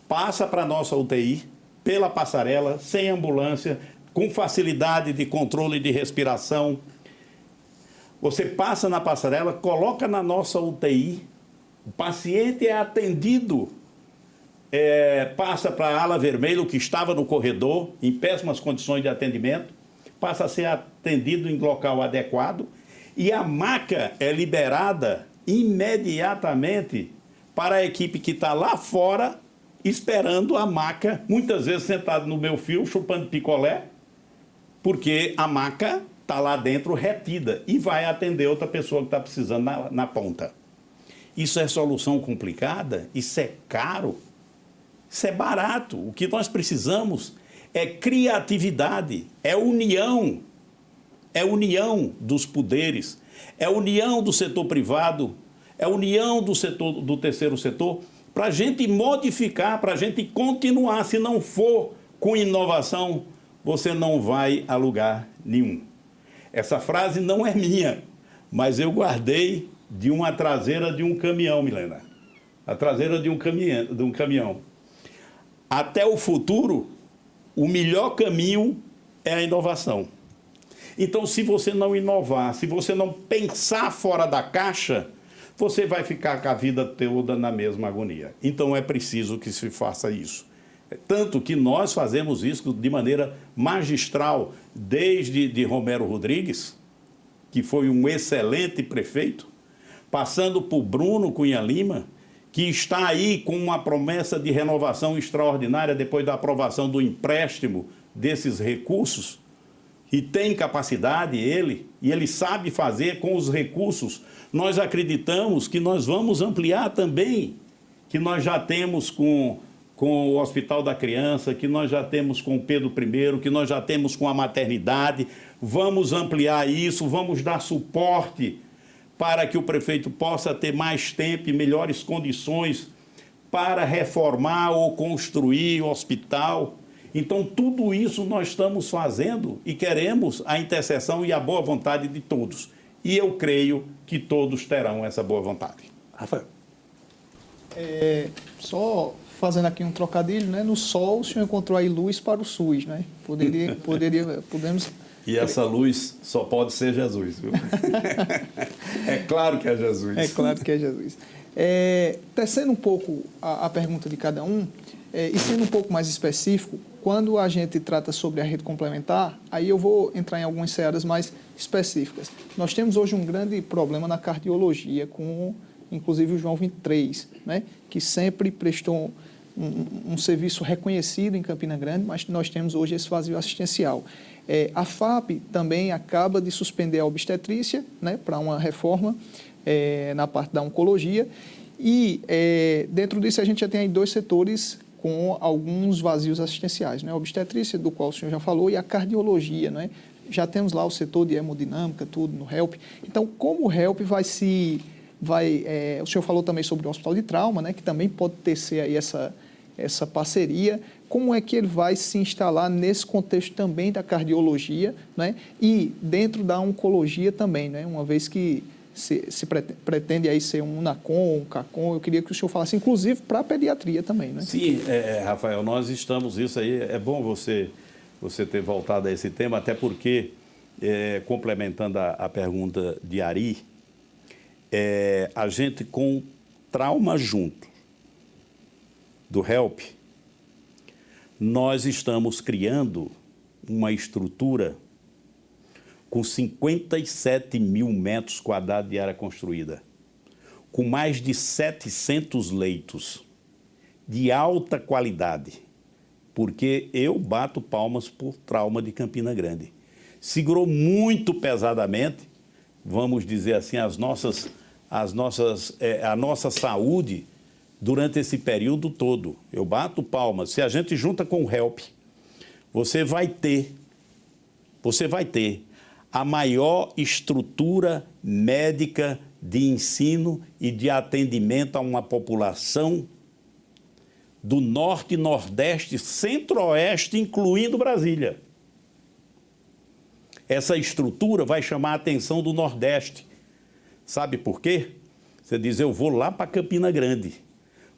passa para a nossa UTI, pela passarela, sem ambulância, com facilidade de controle de respiração. Você passa na passarela, coloca na nossa UTI, o paciente é atendido, passa para a ala vermelha, o que estava no corredor, em péssimas condições de atendimento, passa a ser atendido em local adequado e a maca é liberada imediatamente para a equipe que está lá fora, esperando a maca, muitas vezes sentado no meu fio, chupando picolé, porque a maca está lá dentro retida e vai atender outra pessoa que está precisando na ponta. Isso é solução complicada? Isso é caro? Isso é barato. O que nós precisamos é criatividade, é união dos poderes, é união do setor privado, é união do terceiro setor, para a gente modificar, para a gente continuar. Se não for com inovação, você não vai a lugar nenhum. Essa frase não é minha, mas eu guardei de uma traseira de um caminhão, Milena. A traseira de um caminhão. Até o futuro, o melhor caminho é a inovação. Então, se você não inovar, se você não pensar fora da caixa, você vai ficar com a vida toda na mesma agonia. Então, é preciso que se faça isso. Tanto que nós fazemos isso de maneira magistral, desde de Romero Rodrigues, que foi um excelente prefeito, passando por Bruno Cunha Lima, que está aí com uma promessa de renovação extraordinária depois da aprovação do empréstimo desses recursos, e tem capacidade ele, e ele sabe fazer com os recursos. Nós acreditamos que nós vamos ampliar também, que nós já temos com o Hospital da Criança, que nós já temos com o Pedro I, que nós já temos com a maternidade. Vamos ampliar isso, vamos dar suporte para que o prefeito possa ter mais tempo e melhores condições para reformar ou construir o hospital. Então, tudo isso nós estamos fazendo e queremos a intercessão e a boa vontade de todos. E eu creio que todos terão essa boa vontade. Rafael. Só fazendo aqui um trocadilho, né? No sol o senhor encontrou aí luz para o SUS, né? Podemos... E essa luz só pode ser Jesus, viu? É claro que é Jesus. É claro que é Jesus. Tecendo um pouco a pergunta de cada um, e sendo um pouco mais específico, quando a gente trata sobre a rede complementar, aí eu vou entrar em algumas searas mais específicas. Nós temos hoje um grande problema na cardiologia, com inclusive o João 23, né, que sempre prestou um serviço reconhecido em Campina Grande, mas nós temos hoje esse vazio assistencial. A FAP também acaba de suspender a obstetrícia, né, para uma reforma na parte da oncologia, e dentro disso a gente já tem aí 2 setores com alguns vazios assistenciais, né? A obstetrícia, do qual o senhor já falou, e a cardiologia, né? Já temos lá o setor de hemodinâmica, tudo no HELP. Então, como o HELP o senhor falou também sobre o hospital de trauma, né? Que também pode tecer aí essa parceria. Como é que ele vai se instalar nesse contexto também da cardiologia, né? E dentro da oncologia também, né? Uma vez que se pretende aí ser um UNACOM, um CACOM, eu queria que o senhor falasse, inclusive, para a pediatria também, né? Sim, Rafael, nós estamos, isso aí, é bom você ter voltado a esse tema, até porque, complementando a pergunta de Ari, a gente com trauma junto do HELP, nós estamos criando uma estrutura com 57 mil metros quadrados de área construída, com mais de 700 leitos de alta qualidade, porque eu bato palmas por trauma de Campina Grande. Segurou muito pesadamente, vamos dizer assim, a nossa saúde durante esse período todo. Eu bato palmas. Se a gente junta com o HELP, você vai ter a maior estrutura médica de ensino e de atendimento a uma população do Norte, Nordeste, Centro-Oeste, incluindo Brasília. Essa estrutura vai chamar a atenção do Nordeste. Sabe por quê? Você diz, eu vou lá para Campina Grande,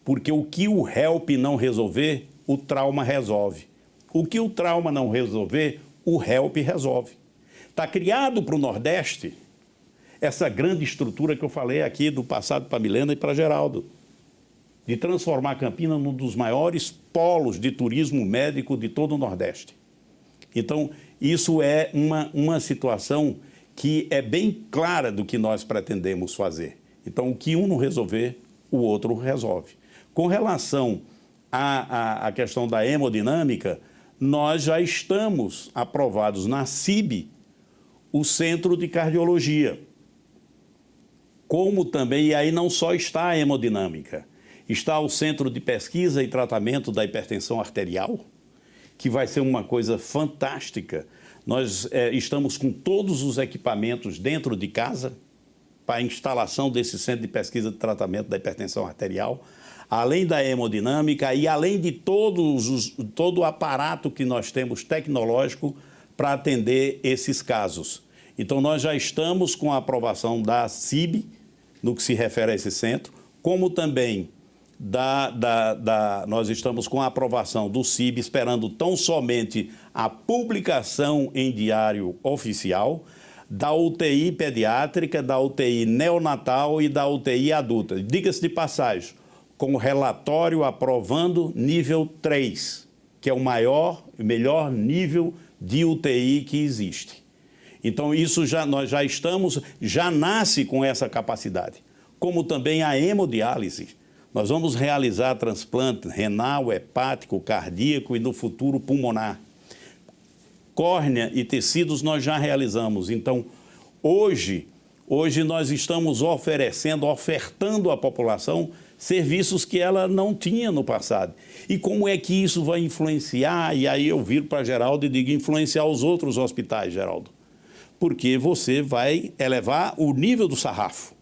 porque o que o HELP não resolver, o trauma resolve. O que o trauma não resolver, o HELP resolve. Está criado para o Nordeste essa grande estrutura que eu falei aqui do passado para Milena e para Geraldo, de transformar Campina num dos maiores polos de turismo médico de todo o Nordeste. Então, isso é uma situação que é bem clara do que nós pretendemos fazer. Então, o que um não resolver, o outro resolve. Com relação à questão da hemodinâmica, nós já estamos aprovados na CIB, o Centro de Cardiologia. Como também, e aí não só está a hemodinâmica, está o Centro de Pesquisa e Tratamento da Hipertensão Arterial, que vai ser uma coisa fantástica. Nós estamos com todos os equipamentos dentro de casa para a instalação desse Centro de Pesquisa e Tratamento da Hipertensão Arterial, além da hemodinâmica e além de todo o aparato que nós temos tecnológico para atender esses casos. Então, nós já estamos com a aprovação da CIB, no que se refere a esse centro, como também nós estamos com a aprovação do CIB, esperando tão somente a publicação em diário oficial, da UTI pediátrica, da UTI neonatal e da UTI adulta. Diga-se de passagem, com o relatório aprovando nível 3, que é o melhor nível de UTI que existe. Então, isso nós já estamos, já nasce com essa capacidade. Como também a hemodiálise. Nós vamos realizar transplante renal, hepático, cardíaco e, no futuro, pulmonar. Córnea e tecidos nós já realizamos. Então, hoje nós estamos ofertando à população serviços que ela não tinha no passado. E como é que isso vai influenciar? E aí eu viro para Geraldo e digo, influenciar os outros hospitais, Geraldo. Porque você vai elevar o nível do sarrafo.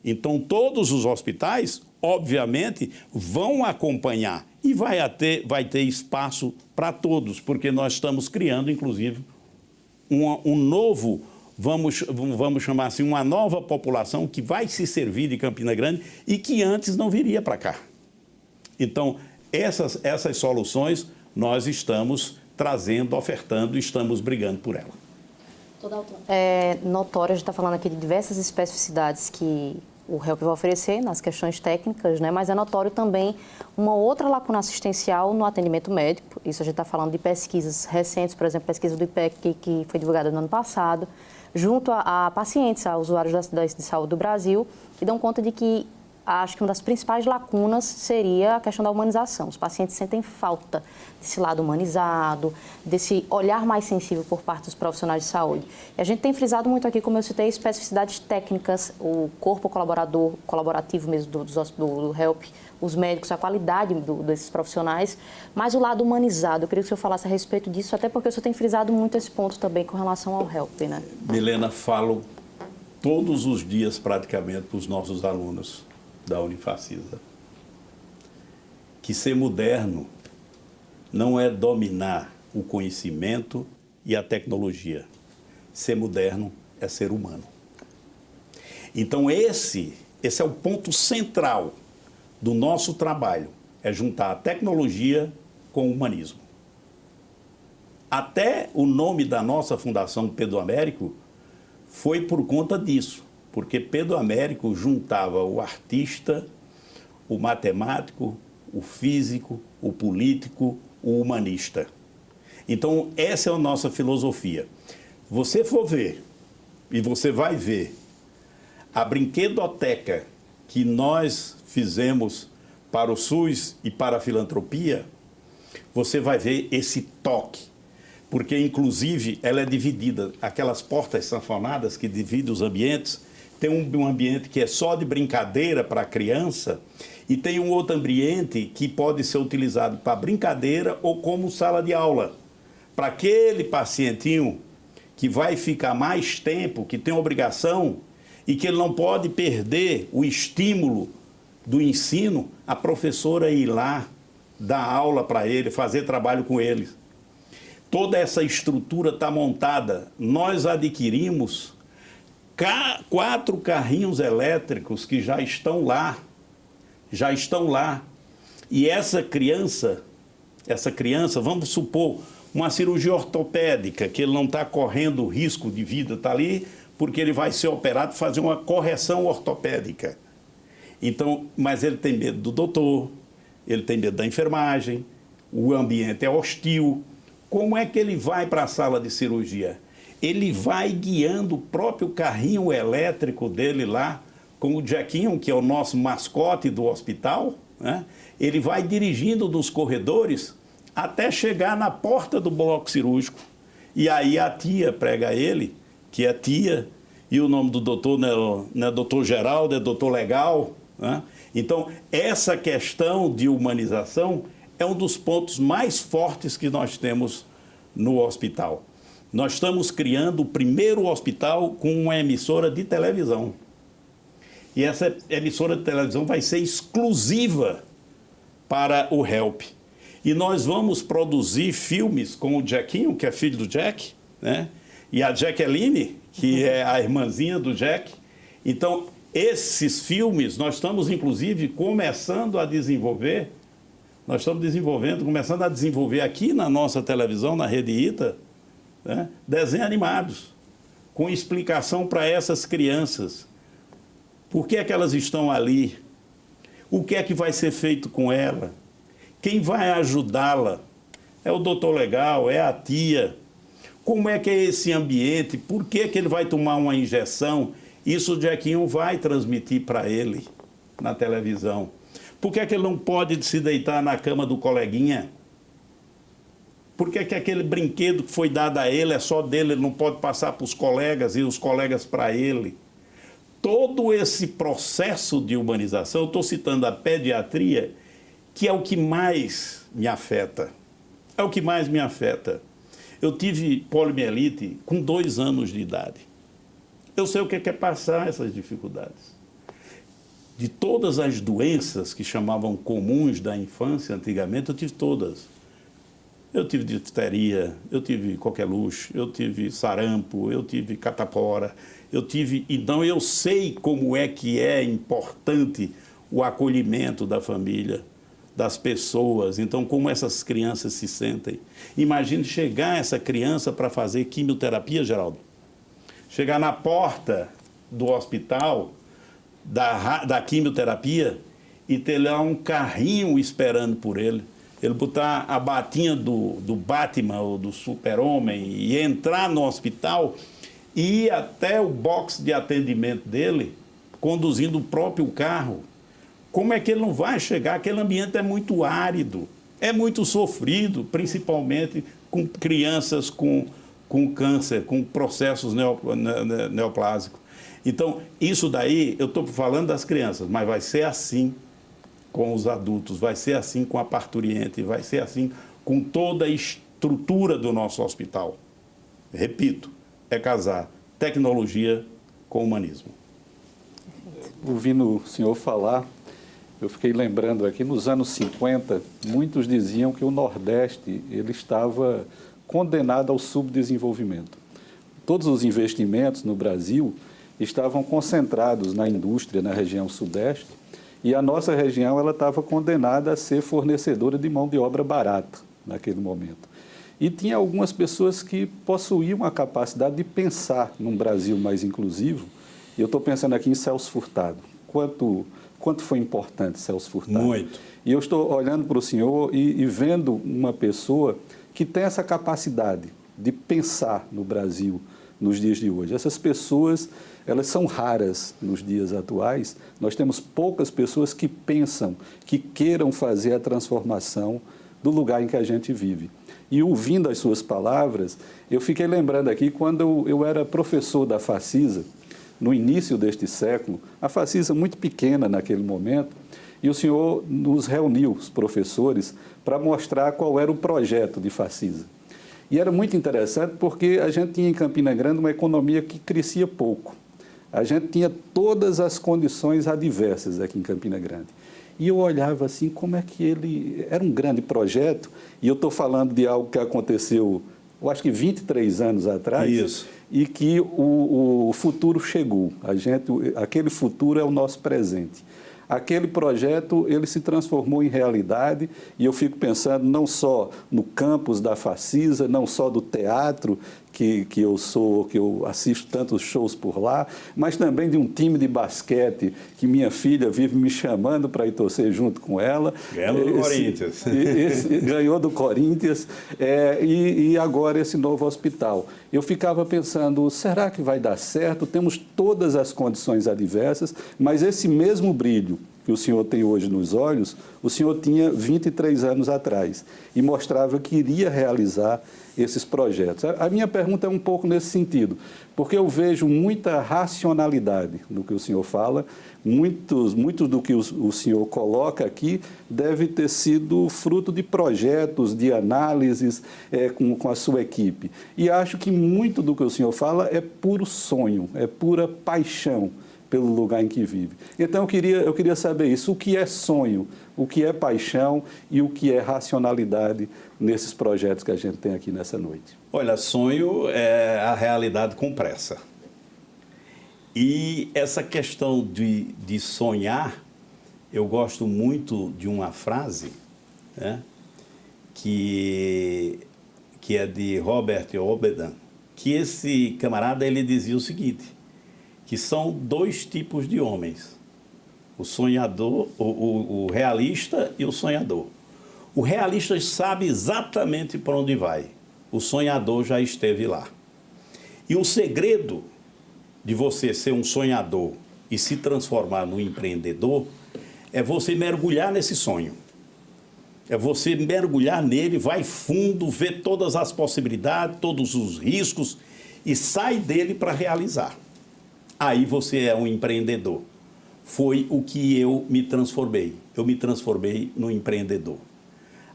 Então, todos os hospitais, obviamente, vão acompanhar e vai ter espaço para todos, porque nós estamos criando, inclusive, um novo, vamos chamar assim, uma nova população que vai se servir de Campina Grande e que antes não viria para cá. Então, essas soluções nós estamos trazendo, ofertando e estamos brigando por ela. É notório, a gente está falando aqui de diversas especificidades que o HELP vai oferecer nas questões técnicas, né? Mas é notório também uma outra lacuna assistencial no atendimento médico. Isso a gente está falando de pesquisas recentes, por exemplo, pesquisa do IPEC que foi divulgada no ano passado, junto a pacientes, a usuários de saúde do Brasil, que dão conta de que acho que uma das principais lacunas seria a questão da humanização. Os pacientes sentem falta desse lado humanizado, desse olhar mais sensível por parte dos profissionais de saúde. E a gente tem frisado muito aqui, como eu citei, especificidades técnicas, o corpo colaborativo mesmo do HELP, os médicos, a qualidade desses profissionais, mas o lado humanizado. Eu queria que o senhor falasse a respeito disso, até porque o senhor tem frisado muito esse ponto também com relação ao HELP, né? Milena, falo todos os dias praticamente para os nossos alunos da Unifacisa, que ser moderno não é dominar o conhecimento e a tecnologia. Ser moderno é ser humano. Então esse é o ponto central do nosso trabalho, é juntar a tecnologia com o humanismo. Até o nome da nossa Fundação Pedro Américo foi por conta disso. Porque Pedro Américo juntava o artista, o matemático, o físico, o político, o humanista. Então, essa é a nossa filosofia. Você for ver, e você vai ver, a brinquedoteca que nós fizemos para o SUS e para a filantropia, você vai ver esse toque. Porque, inclusive, ela é dividida, aquelas portas sanfonadas que dividem os ambientes. Tem um ambiente que é só de brincadeira para a criança e tem um outro ambiente que pode ser utilizado para brincadeira ou como sala de aula. Para aquele pacientinho que vai ficar mais tempo, que tem obrigação e que ele não pode perder o estímulo do ensino, a professora ir lá, dar aula para ele, fazer trabalho com ele. Toda essa estrutura está montada. Nós adquirimos 4 carrinhos elétricos que já estão lá. E essa criança, vamos supor, uma cirurgia ortopédica, que ele não está correndo risco de vida, está ali porque ele vai ser operado, fazer uma correção ortopédica. Então, mas ele tem medo do doutor, ele tem medo da enfermagem, o ambiente é hostil. Como é que ele vai para a sala de cirurgia? Ele vai guiando o próprio carrinho elétrico dele lá, com o Jequinho, que é o nosso mascote do hospital, né? Ele vai dirigindo nos corredores até chegar na porta do bloco cirúrgico. E aí a tia prega ele, que é tia, e o nome do doutor não é doutor Geraldo, é doutor Legal, né? Então, essa questão de humanização é um dos pontos mais fortes que nós temos no hospital. Nós estamos criando o primeiro hospital com uma emissora de televisão. E essa emissora de televisão vai ser exclusiva para o HELP. E nós vamos produzir filmes com o Jequinho, que é filho do Jack, né? E a Jacqueline, que é a irmãzinha do Jack. Então, esses filmes nós estamos, inclusive, começando a desenvolver. Nós estamos começando a desenvolver aqui na nossa televisão, na Rede ITA, né, desenhos animados, com explicação para essas crianças. Por que é que elas estão ali? O que é que vai ser feito com ela? Quem vai ajudá-la? É o doutor Legal? É a tia? Como é que é esse ambiente? Por que é que ele vai tomar uma injeção? Isso o Jequinho vai transmitir para ele na televisão. Por que é que ele não pode se deitar na cama do coleguinha? Por que é que aquele brinquedo que foi dado a ele é só dele, ele não pode passar para os colegas e os colegas para ele? Todo esse processo de humanização, eu estou citando a pediatria, que é o que mais me afeta. É o que mais me afeta. Eu tive poliomielite com 2 anos de idade. Eu sei o que é passar essas dificuldades. De todas as doenças que chamavam comuns da infância antigamente, eu tive todas. Eu tive difteria, eu tive coqueluche, eu tive sarampo, eu tive catapora, então eu sei como é que é importante o acolhimento da família, das pessoas. Então, como essas crianças se sentem? Imagine chegar essa criança para fazer quimioterapia, Geraldo. Chegar na porta do hospital, da quimioterapia, e ter lá um carrinho esperando por ele. Ele botar a batinha do Batman ou do Super-Homem e entrar no hospital e ir até o box de atendimento dele, conduzindo o próprio carro. Como é que ele não vai chegar? Aquele ambiente é muito árido, é muito sofrido, principalmente com crianças com câncer, com processos neoplásicos. Então, isso daí, eu estou falando das crianças, mas vai ser assim com os adultos, vai ser assim com a parturiente, vai ser assim com toda a estrutura do nosso hospital. Repito, é casar tecnologia com humanismo. Ouvindo o senhor falar, eu fiquei lembrando aqui, nos anos 50, muitos diziam que o Nordeste ele estava condenado ao subdesenvolvimento. Todos os investimentos no Brasil estavam concentrados na indústria, na região Sudeste, e a nossa região ela estava condenada a ser fornecedora de mão de obra barata naquele momento. E tinha algumas pessoas que possuíam a capacidade de pensar num Brasil mais inclusivo. E eu estou pensando aqui em Celso Furtado. Quanto foi importante Celso Furtado? Muito. E eu estou olhando para o senhor e vendo uma pessoa que tem essa capacidade de pensar no Brasil nos dias de hoje. Essas pessoas, elas são raras nos dias atuais. Nós temos poucas pessoas que pensam, que queiram fazer a transformação do lugar em que a gente vive. E ouvindo as suas palavras, eu fiquei lembrando aqui quando eu era professor da Facisa, no início deste século, a Facisa muito pequena naquele momento, e o senhor nos reuniu, os professores, para mostrar qual era o projeto de Facisa. E era muito interessante porque a gente tinha em Campina Grande uma economia que crescia pouco. A gente tinha todas as condições adversas aqui em Campina Grande. E eu olhava assim, como é que ele... Era um grande projeto, e eu estou falando de algo que aconteceu, eu acho que 23 anos atrás. Isso. E que o futuro chegou. Aquele futuro é o nosso presente. Aquele projeto, ele se transformou em realidade, e eu fico pensando não só no campus da Facisa, não só do teatro, que eu assisto tantos shows por lá, mas também de um time de basquete que minha filha vive me chamando para ir torcer junto com ela. Ganhou do Corinthians. Ganhou do Corinthians, e agora esse novo hospital. Eu ficava pensando, será que vai dar certo? Temos todas as condições adversas, mas esse mesmo brilho que o senhor tem hoje nos olhos, o senhor tinha 23 anos atrás e mostrava que iria realizar esses projetos. A minha pergunta é um pouco nesse sentido, porque eu vejo muita racionalidade no que o senhor fala, muito do que o senhor coloca aqui deve ter sido fruto de projetos, de análises com a sua equipe. E acho que muito do que o senhor fala é puro sonho, é pura paixão pelo lugar em que vive. Então, eu queria saber isso, o que é sonho, o que é paixão e o que é racionalidade nesses projetos que a gente tem aqui nessa noite. Olha, sonho é a realidade com pressa. E essa questão de sonhar, eu gosto muito de uma frase, né, que é de Robert Obedan, que esse camarada ele dizia o seguinte, que são dois tipos de homens, o sonhador, o realista e o sonhador. O realista sabe exatamente para onde vai, o sonhador já esteve lá. E o segredo de você ser um sonhador e se transformar num empreendedor é você mergulhar nesse sonho. É você mergulhar nele, vai fundo, ver todas as possibilidades, todos os riscos e sai dele para realizar. Aí você é um empreendedor. Foi o que eu me transformei. Eu me transformei no empreendedor.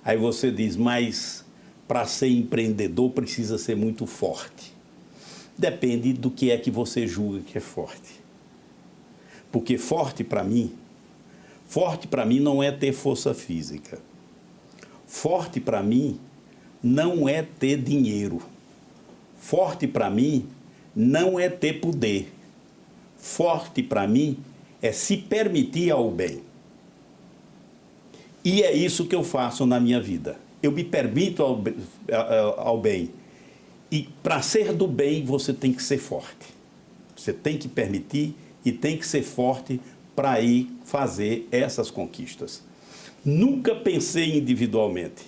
Aí você diz, mas para ser empreendedor precisa ser muito forte. Depende do que é que você julga que é forte. Porque forte para mim não é ter força física. Forte para mim não é ter dinheiro. Forte para mim não é ter poder. Forte para mim é se permitir ao bem. E é isso que eu faço na minha vida. Eu me permito ao bem. E para ser do bem, você tem que ser forte. Você tem que permitir e tem que ser forte para ir fazer essas conquistas. Nunca pensei individualmente,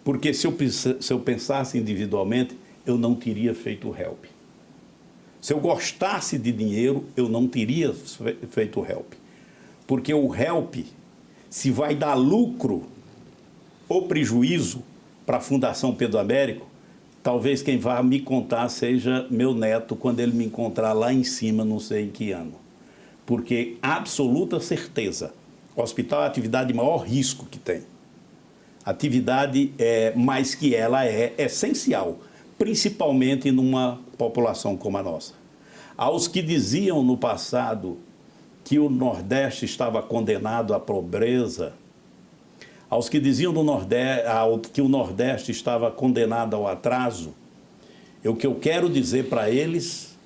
porque se eu pensasse individualmente, eu não teria feito o HELP. Se eu gostasse de dinheiro, eu não teria feito o HELP. Porque o HELP, se vai dar lucro ou prejuízo para a Fundação Pedro Américo, talvez quem vá me contar seja meu neto, quando ele me encontrar lá em cima, não sei em que ano. Porque, absoluta certeza, o hospital é a atividade de maior risco que tem. Atividade, mas que ela é essencial, principalmente numa população como a nossa. Aos que diziam no passado que o Nordeste estava condenado à pobreza, aos que diziam que o Nordeste estava condenado ao atraso, o que eu quero dizer para eles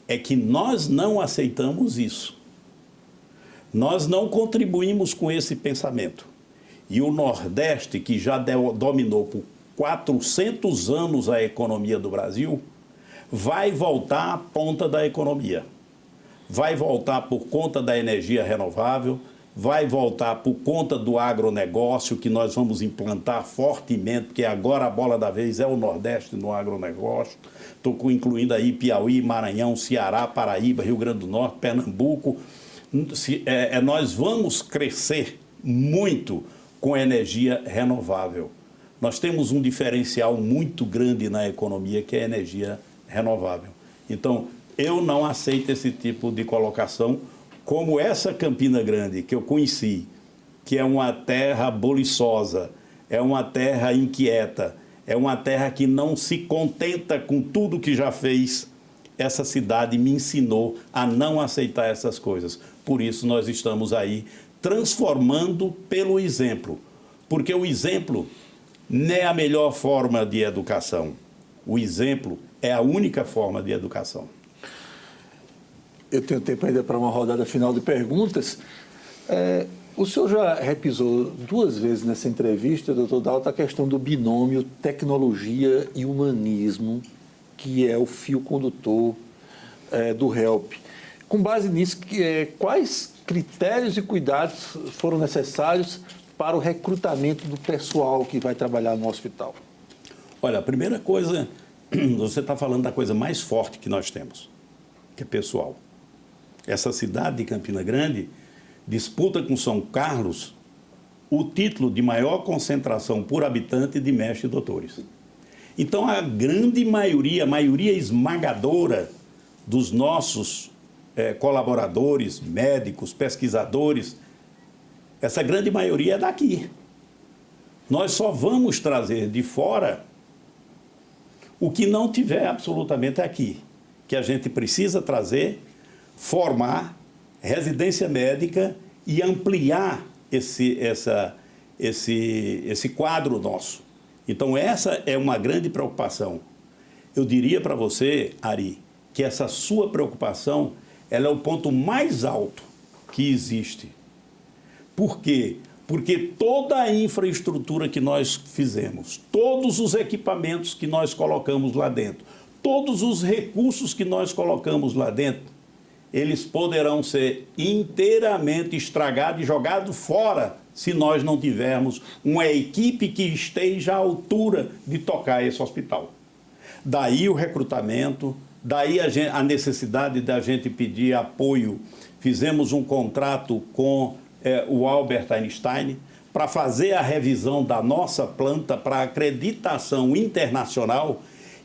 é que nós não aceitamos isso. Nós não contribuímos com esse pensamento. E o Nordeste, que já dominou por 400 anos a economia do Brasil, vai voltar à ponta da economia. Vai voltar por conta da energia renovável, vai voltar por conta do agronegócio, que nós vamos implantar fortemente, porque agora a bola da vez é o Nordeste no agronegócio. Estou incluindo aí Piauí, Maranhão, Ceará, Paraíba, Rio Grande do Norte, Pernambuco. Nós vamos crescer muito com energia renovável. Nós temos um diferencial muito grande na economia, que é a energia renovável. Então, eu não aceito esse tipo de colocação, como essa Campina Grande que eu conheci, que é uma terra boliçosa, é uma terra inquieta, é uma terra que não se contenta com tudo que já fez. Essa cidade me ensinou a não aceitar essas coisas. Por isso nós estamos aí transformando pelo exemplo, porque o exemplo não é a melhor forma de educação. O exemplo é a única forma de educação. Eu tenho tempo ainda para uma rodada final de perguntas. O senhor já repisou 2 vezes nessa entrevista, doutor Dalton, a questão do binômio tecnologia e humanismo, que é o fio condutor do HELP. Com base nisso, quais critérios e cuidados foram necessários para o recrutamento do pessoal que vai trabalhar no hospital? Olha, a primeira coisa, você está falando da coisa mais forte que nós temos, que é pessoal. Essa cidade de Campina Grande disputa com São Carlos o título de maior concentração por habitante de mestres e doutores. Então, a grande maioria, a maioria esmagadora dos nossos colaboradores, médicos, pesquisadores, essa grande maioria é daqui. Nós só vamos trazer de fora o que não tiver absolutamente aqui, que a gente precisa trazer, formar, residência médica e ampliar esse quadro nosso. Então, essa é uma grande preocupação. Eu diria para você, Ari, que essa sua preocupação, ela é o ponto mais alto que existe. Por quê? Porque toda a infraestrutura que nós fizemos, todos os equipamentos que nós colocamos lá dentro, todos os recursos que nós colocamos lá dentro, eles poderão ser inteiramente estragados e jogados fora se nós não tivermos uma equipe que esteja à altura de tocar esse hospital. Daí o recrutamento, daí a necessidade da gente pedir apoio. Fizemos um contrato com o Albert Einstein para fazer a revisão da nossa planta para acreditação internacional,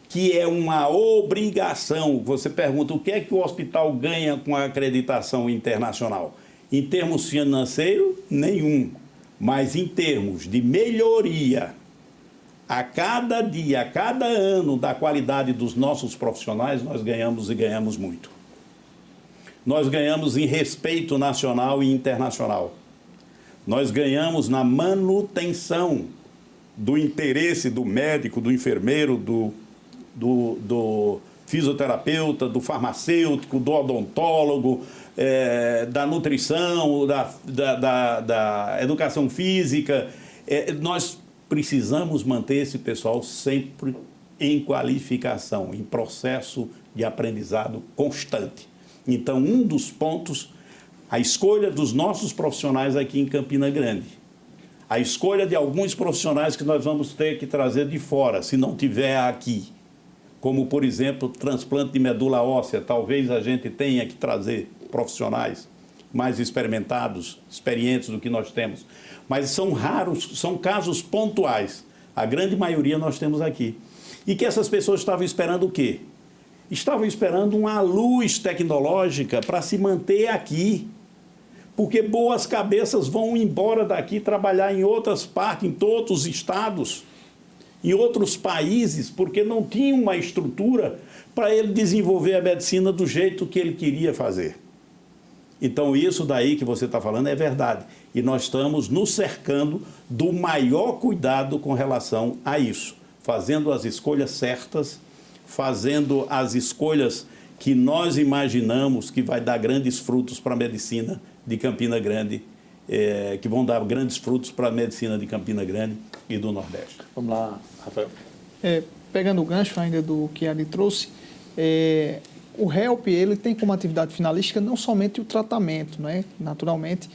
que é uma obrigação. Você pergunta, o que é que o hospital ganha com a acreditação internacional? Em termos financeiros, nenhum. Mas em termos de melhoria, a cada dia, a cada ano, da qualidade dos nossos profissionais, nós ganhamos e ganhamos muito. Nós ganhamos em respeito nacional e internacional. Nós ganhamos na manutenção do interesse do médico, do enfermeiro, do fisioterapeuta, do farmacêutico, do odontólogo, da nutrição, da educação física. Nós precisamos manter esse pessoal sempre em qualificação, em processo de aprendizado constante. Então, um dos pontos, a escolha dos nossos profissionais aqui em Campina Grande, a escolha de alguns profissionais que nós vamos ter que trazer de fora, se não tiver aqui, como, por exemplo, transplante de medula óssea, talvez a gente tenha que trazer profissionais mais experimentados, experientes do que nós temos. Mas são raros, são casos pontuais. A grande maioria nós temos aqui. E que essas pessoas estavam esperando o quê? Estavam esperando uma luz tecnológica para se manter aqui. Porque boas cabeças vão embora daqui trabalhar em outras partes, em todos os estados, em outros países, porque não tinha uma estrutura para ele desenvolver a medicina do jeito que ele queria fazer. Então, isso daí que você está falando é verdade. E nós estamos nos cercando do maior cuidado com relação a isso. Fazendo as escolhas certas, fazendo as escolhas que nós imaginamos que vai dar grandes frutos para a medicina de Campina Grande, que vão dar grandes frutos para a medicina de Campina Grande e do Nordeste. Vamos lá, Rafael. Pegando o gancho ainda do que ele trouxe, o HELP ele tem como atividade finalística não somente o tratamento, né? Naturalmente,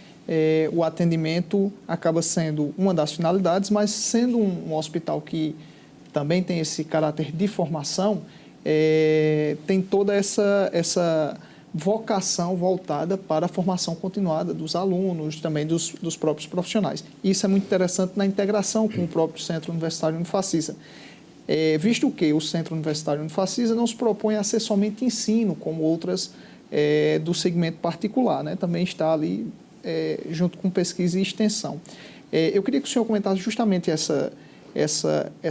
o atendimento acaba sendo uma das finalidades, mas sendo um hospital que também tem esse caráter de formação, tem toda essa vocação voltada para a formação continuada dos alunos, também dos próprios profissionais. Isso é muito interessante na integração com o próprio Centro Universitário Unifacisa. Visto que o Centro Universitário Unifacisa não se propõe a ser somente ensino, como outras do segmento particular, né? Também está ali junto com pesquisa e extensão. Eu queria que o senhor comentasse justamente essa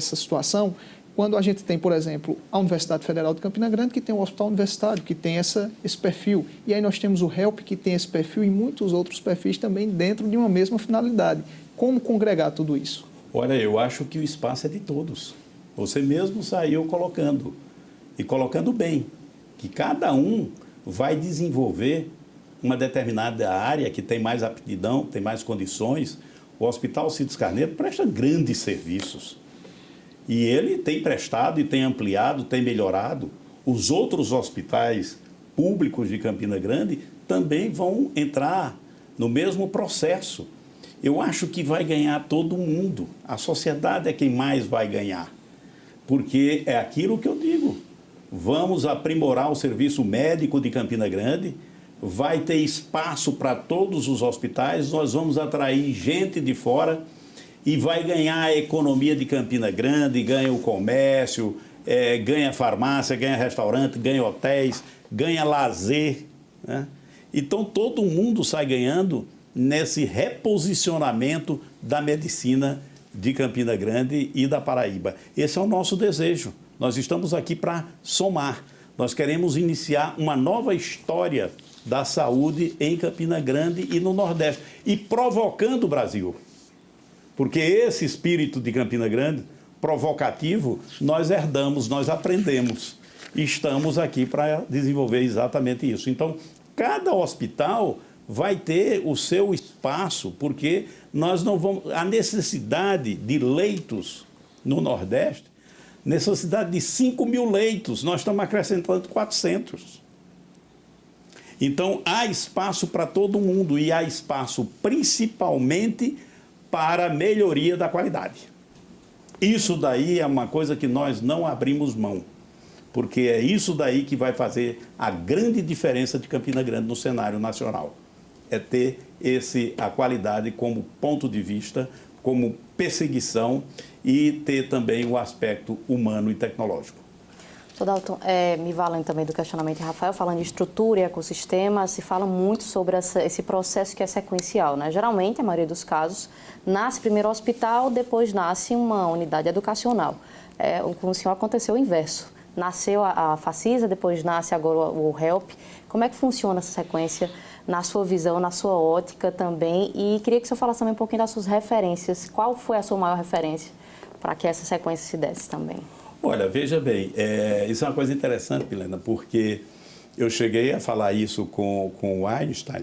situação, quando a gente tem, por exemplo, a Universidade Federal de Campina Grande, que tem um hospital universitário, que tem esse perfil, e aí nós temos o HELP, que tem esse perfil, e muitos outros perfis também dentro de uma mesma finalidade. Como congregar tudo isso? Olha, eu acho que o espaço é de todos. Você mesmo saiu colocando, e colocando bem, que cada um vai desenvolver uma determinada área que tem mais aptidão, tem mais condições. O Hospital Cides Carneiro presta grandes serviços. E ele tem prestado e tem ampliado, tem melhorado. Os outros hospitais públicos de Campina Grande também vão entrar no mesmo processo. Eu acho que vai ganhar todo mundo. A sociedade é quem mais vai ganhar. Porque é aquilo que eu digo. Vamos aprimorar o serviço médico de Campina Grande, vai ter espaço para todos os hospitais, nós vamos atrair gente de fora e vai ganhar a economia de Campina Grande, ganha o comércio, ganha farmácia, ganha restaurante, ganha hotéis, ganha lazer, né? Então, todo mundo sai ganhando nesse reposicionamento da medicina de Campina Grande e da Paraíba. Esse é o nosso desejo. Nós estamos aqui para somar. Nós queremos iniciar uma nova história da saúde em Campina Grande e no Nordeste, e provocando o Brasil. Porque esse espírito de Campina Grande, provocativo, nós herdamos, nós aprendemos. E estamos aqui para desenvolver exatamente isso. Então, cada hospital vai ter o seu espaço, porque nós não vamos... A necessidade de leitos no Nordeste, necessidade de 5.000 leitos, nós estamos acrescentando 400. Então, há espaço para todo mundo e há espaço principalmente para a melhoria da qualidade. Isso daí é uma coisa que nós não abrimos mão, porque é isso daí que vai fazer a grande diferença de Campina Grande no cenário nacional. É ter a qualidade como ponto de vista, como perseguição e ter também o aspecto humano e tecnológico. Dalton, me valendo também do questionamento de Rafael, falando de estrutura e ecossistema, se fala muito sobre esse processo que é sequencial, né? Geralmente, a maioria dos casos, nasce primeiro o hospital, depois nasce uma unidade educacional. Com o senhor aconteceu o inverso. Nasceu a Facisa, depois nasce agora o HELP. Como é que funciona essa sequência na sua visão, na sua ótica também? E queria que o senhor falasse também um pouquinho das suas referências. Qual foi a sua maior referência para que essa sequência se desse também? Olha, veja bem, isso é uma coisa interessante, Milena, porque eu cheguei a falar isso com o Einstein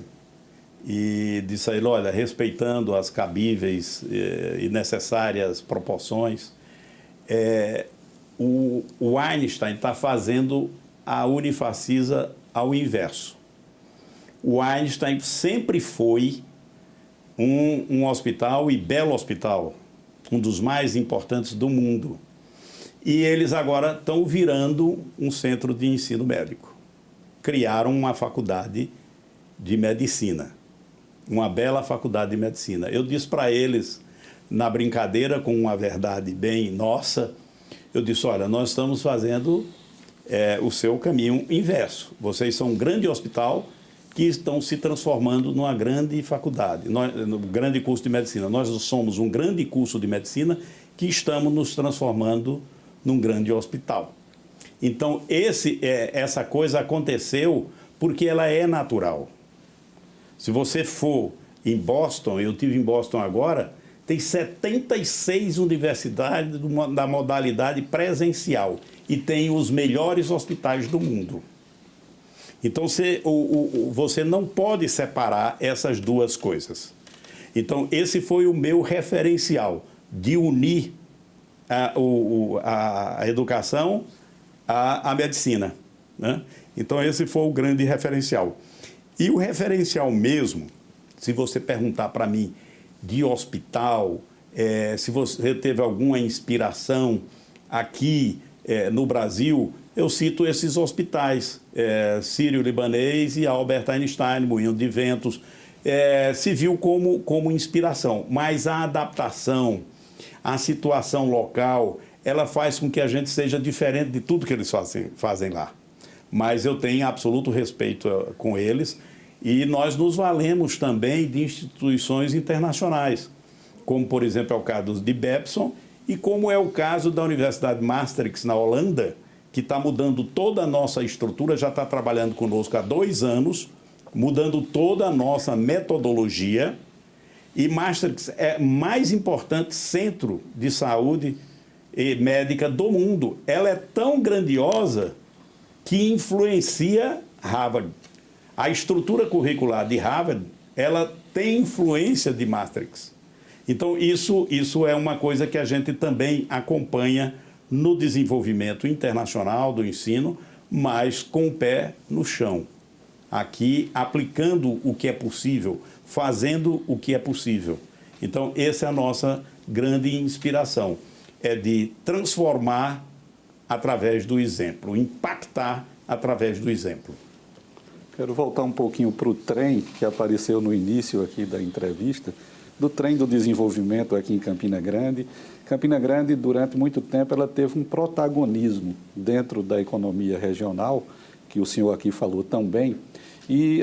e disse a ele, olha, respeitando as cabíveis e necessárias proporções, o Einstein está fazendo a Unifacisa ao inverso. O Einstein sempre foi um hospital e belo hospital, um dos mais importantes do mundo. E eles agora estão virando um centro de ensino médico. Criaram uma faculdade de medicina, uma bela faculdade de medicina. Eu disse para eles, na brincadeira, com uma verdade bem nossa, eu disse, olha, nós estamos fazendo o seu caminho inverso. Vocês são um grande hospital que estão se transformando numa grande faculdade, no grande curso de medicina. Nós somos um grande curso de medicina que estamos nos transformando num grande hospital. Então, essa coisa aconteceu porque ela é natural. Se você for em Boston, eu estive em Boston agora, tem 76 universidades da modalidade presencial e tem os melhores hospitais do mundo. Então, você não pode separar essas duas coisas. Então, esse foi o meu referencial, de unir a educação à medicina, né? Então, esse foi o grande referencial. E o referencial mesmo, se você perguntar para mim de hospital, se você teve alguma inspiração aqui no Brasil, eu cito esses hospitais, Sírio-Libanês e Albert Einstein, Moinho de Ventos, se viu como inspiração, mas a adaptação, a situação local, ela faz com que a gente seja diferente de tudo que eles fazem lá. Mas eu tenho absoluto respeito com eles e nós nos valemos também de instituições internacionais, como, por exemplo, é o caso de Bepson e como é o caso da Universidade Maastricht, na Holanda, que está mudando toda a nossa estrutura, já está trabalhando conosco há 2 anos, mudando toda a nossa metodologia. E Maastricht é o mais importante centro de saúde e médica do mundo. Ela é tão grandiosa que influencia Harvard. A estrutura curricular de Harvard, ela tem influência de Maastricht. Então, isso é uma coisa que a gente também acompanha no desenvolvimento internacional do ensino, mas com o pé no chão. Aqui, aplicando o que é possível, fazendo o que é possível. Então, essa é a nossa grande inspiração, é de transformar através do exemplo, impactar através do exemplo. Quero voltar um pouquinho para o trem que apareceu no início aqui da entrevista, do trem do desenvolvimento aqui em Campina Grande. Campina Grande, durante muito tempo, ela teve um protagonismo dentro da economia regional, que o senhor aqui falou tão bem, e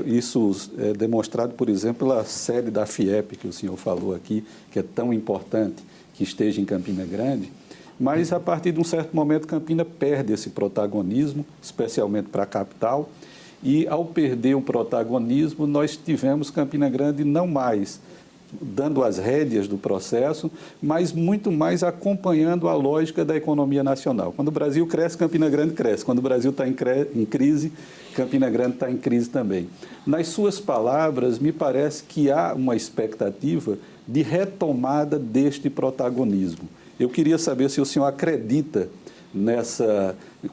isso é demonstrado, por exemplo, pela sede da FIEP, que o senhor falou aqui, que é tão importante que esteja em Campina Grande, mas a partir de um certo momento Campina perde esse protagonismo, especialmente para a capital, e ao perder o protagonismo, nós tivemos Campina Grande não mais dando as rédeas do processo, mas muito mais acompanhando a lógica da economia nacional. Quando o Brasil cresce, Campina Grande cresce. Quando o Brasil está em crise, Campina Grande está em crise também. Nas suas palavras, me parece que há uma expectativa de retomada deste protagonismo. Eu queria saber se o senhor acredita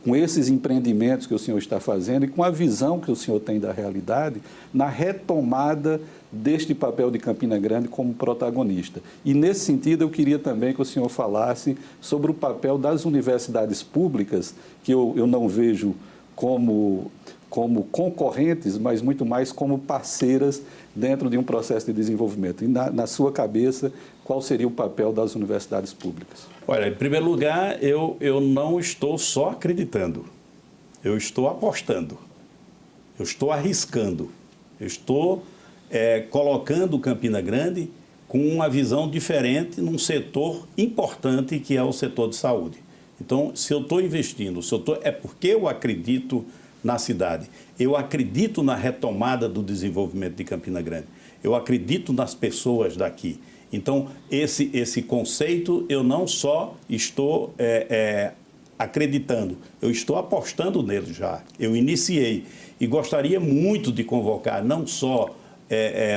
com esses empreendimentos que o senhor está fazendo e com a visão que o senhor tem da realidade, na retomada deste papel de Campina Grande como protagonista. E, nesse sentido, eu queria também que o senhor falasse sobre o papel das universidades públicas, que eu não vejo como concorrentes, mas muito mais como parceiras dentro de um processo de desenvolvimento. E, na sua cabeça, qual seria o papel das universidades públicas? Olha, em primeiro lugar, eu não estou só acreditando, eu estou apostando, eu estou arriscando, eu estou colocando Campina Grande com uma visão diferente num setor importante que é o setor de saúde. Então, se eu estou investindo, é porque eu acredito na cidade, eu acredito na retomada do desenvolvimento de Campina Grande, eu acredito nas pessoas daqui. Então, esse conceito eu não só estou acreditando, eu estou apostando nele já. Eu iniciei e gostaria muito de convocar não só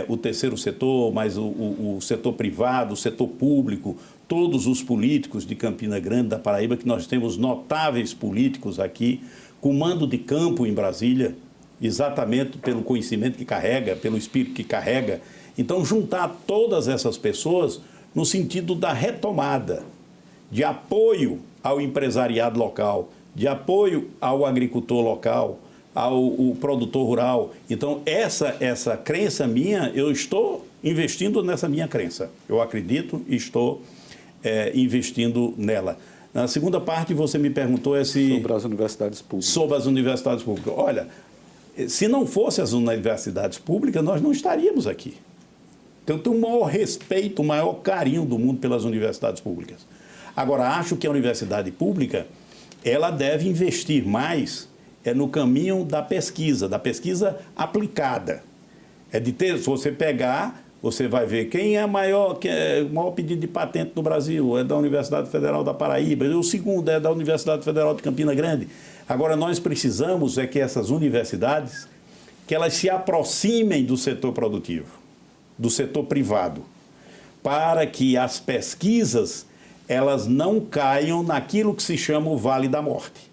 o terceiro setor, mas o setor privado, o setor público, todos os políticos de Campina Grande, da Paraíba, que nós temos notáveis políticos aqui, com mando de campo em Brasília, exatamente pelo conhecimento que carrega, pelo espírito que carrega. Então, juntar todas essas pessoas no sentido da retomada, de apoio ao empresariado local, de apoio ao agricultor local, ao produtor rural. Então, essa crença minha, eu estou investindo nessa minha crença. Eu acredito e estou investindo nela. Na segunda parte, você me perguntou sobre as universidades públicas. Sobre as universidades públicas. Olha, se não fossem as universidades públicas, nós não estaríamos aqui. Então, eu tenho o maior respeito, o maior carinho do mundo pelas universidades públicas. Agora, acho que a universidade pública, ela deve investir mais no caminho da pesquisa aplicada. Se você pegar, você vai ver quem é o maior pedido de patente no Brasil, é da Universidade Federal da Paraíba, o segundo é da Universidade Federal de Campina Grande. Agora, nós precisamos que essas universidades, que elas se aproximem do setor produtivo, do setor privado, para que as pesquisas elas não caiam naquilo que se chama o Vale da Morte.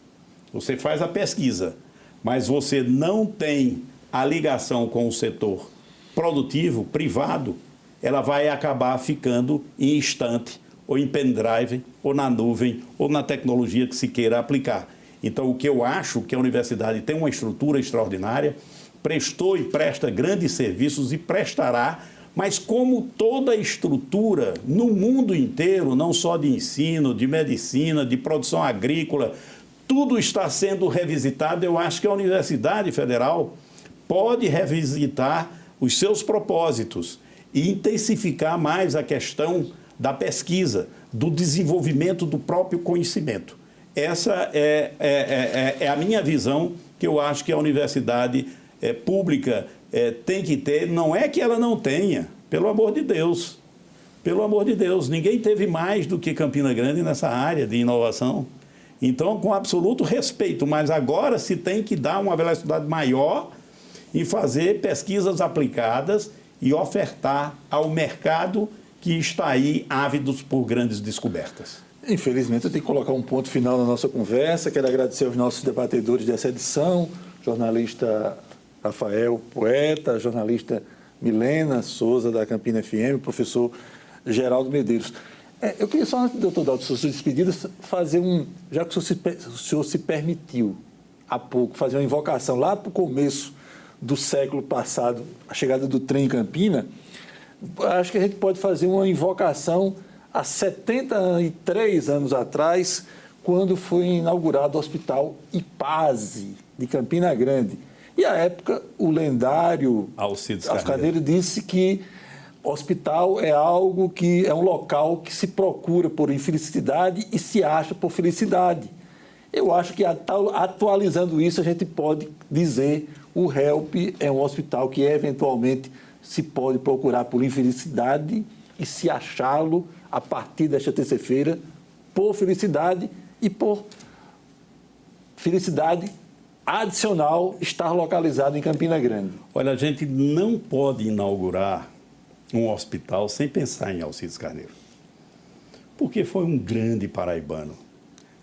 Você faz a pesquisa, mas você não tem a ligação com o setor produtivo, privado, ela vai acabar ficando em estante, ou em pendrive, ou na nuvem, ou na tecnologia que se queira aplicar. Então, o que eu acho que a universidade tem uma estrutura extraordinária, prestou e presta grandes serviços e prestará, mas como toda estrutura no mundo inteiro, não só de ensino, de medicina, de produção agrícola, tudo está sendo revisitado. Eu acho que a Universidade Federal pode revisitar os seus propósitos e intensificar mais a questão da pesquisa, do desenvolvimento do próprio conhecimento. Essa é a minha visão, que eu acho que a universidade pública tem que ter. Não é que ela não tenha, pelo amor de Deus. Pelo amor de Deus, ninguém teve mais do que Campina Grande nessa área de inovação. Então, com absoluto respeito, mas agora se tem que dar uma velocidade maior e fazer pesquisas aplicadas e ofertar ao mercado que está aí ávidos por grandes descobertas. Infelizmente, eu tenho que colocar um ponto final na nossa conversa. Quero agradecer aos nossos debatedores dessa edição, jornalista Rafael Poeta, jornalista Milena Souza, da Campina FM, professor Geraldo Medeiros. Eu queria só, doutor Dalton, suas despedidas, fazer já que o senhor se permitiu há pouco fazer uma invocação lá para o começo do século passado, a chegada do trem em Campina, acho que a gente pode fazer uma invocação há 73 anos atrás, quando foi inaugurado o Hospital Ipase, de Campina Grande. E, à época, o lendário Alcides Carneiro disse que hospital é algo que é um local que se procura por infelicidade e se acha por felicidade. Eu acho que, atualizando isso, a gente pode dizer o HELP é um hospital que, eventualmente, se pode procurar por infelicidade e se achá-lo a partir desta terça-feira por felicidade e por felicidade adicional estar localizado em Campina Grande. Olha, a gente não pode inaugurar um hospital sem pensar em Alcides Carneiro, porque foi um grande paraibano.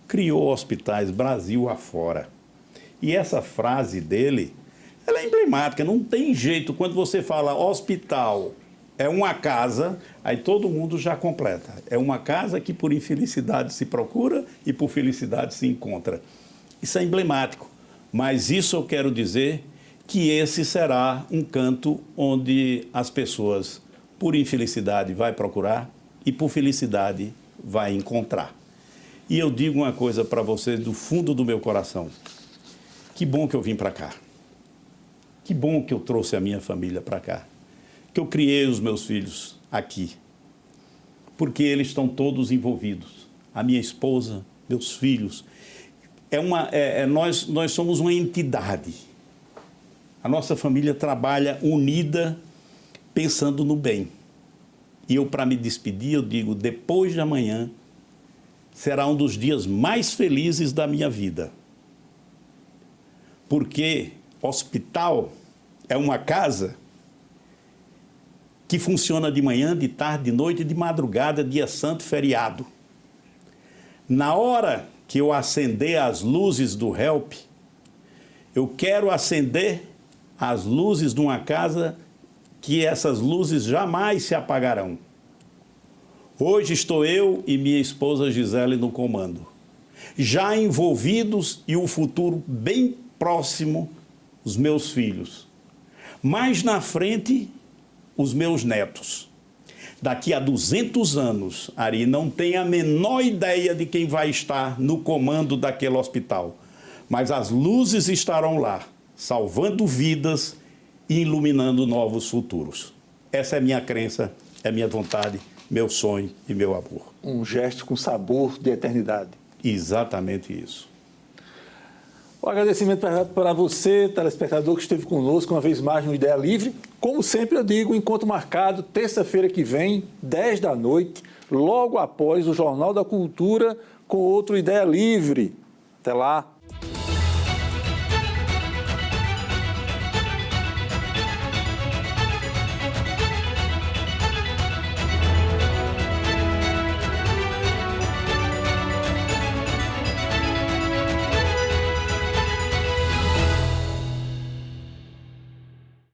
Criou hospitais Brasil afora. E essa frase dele, ela é emblemática, não tem jeito. Quando você fala hospital, é uma casa, aí todo mundo já completa. É uma casa que por infelicidade se procura e por felicidade se encontra. Isso é emblemático. Mas isso eu quero dizer que esse será um canto onde as pessoas, por infelicidade, vai procurar e por felicidade vai encontrar. E eu digo uma coisa para vocês do fundo do meu coração. Que bom que eu vim para cá. Que bom que eu trouxe a minha família para cá. Que eu criei os meus filhos aqui. Porque eles estão todos envolvidos. A minha esposa, meus filhos. Nós somos uma entidade. A nossa família trabalha unida, pensando no bem. E eu, para me despedir, eu digo, depois de amanhã, será um dos dias mais felizes da minha vida. Porque hospital é uma casa que funciona de manhã, de tarde, de noite, de madrugada, dia santo, feriado. Na hora que eu acender as luzes do HELP, eu quero acender as luzes de uma casa que essas luzes jamais se apagarão. Hoje estou eu e minha esposa Gisele no comando, já envolvidos e o futuro bem próximo, os meus filhos. Mais na frente, os meus netos. Daqui a 200 anos, Ari não tem a menor ideia de quem vai estar no comando daquele hospital. Mas as luzes estarão lá, salvando vidas e iluminando novos futuros. Essa é minha crença, é minha vontade, meu sonho e meu amor. Um gesto com sabor de eternidade. Exatamente isso. O agradecimento para você, telespectador, que esteve conosco uma vez mais no Ideia Livre. Como sempre eu digo, encontro marcado, terça-feira que vem, 10 da noite, logo após o Jornal da Cultura, com outro Ideia Livre. Até lá!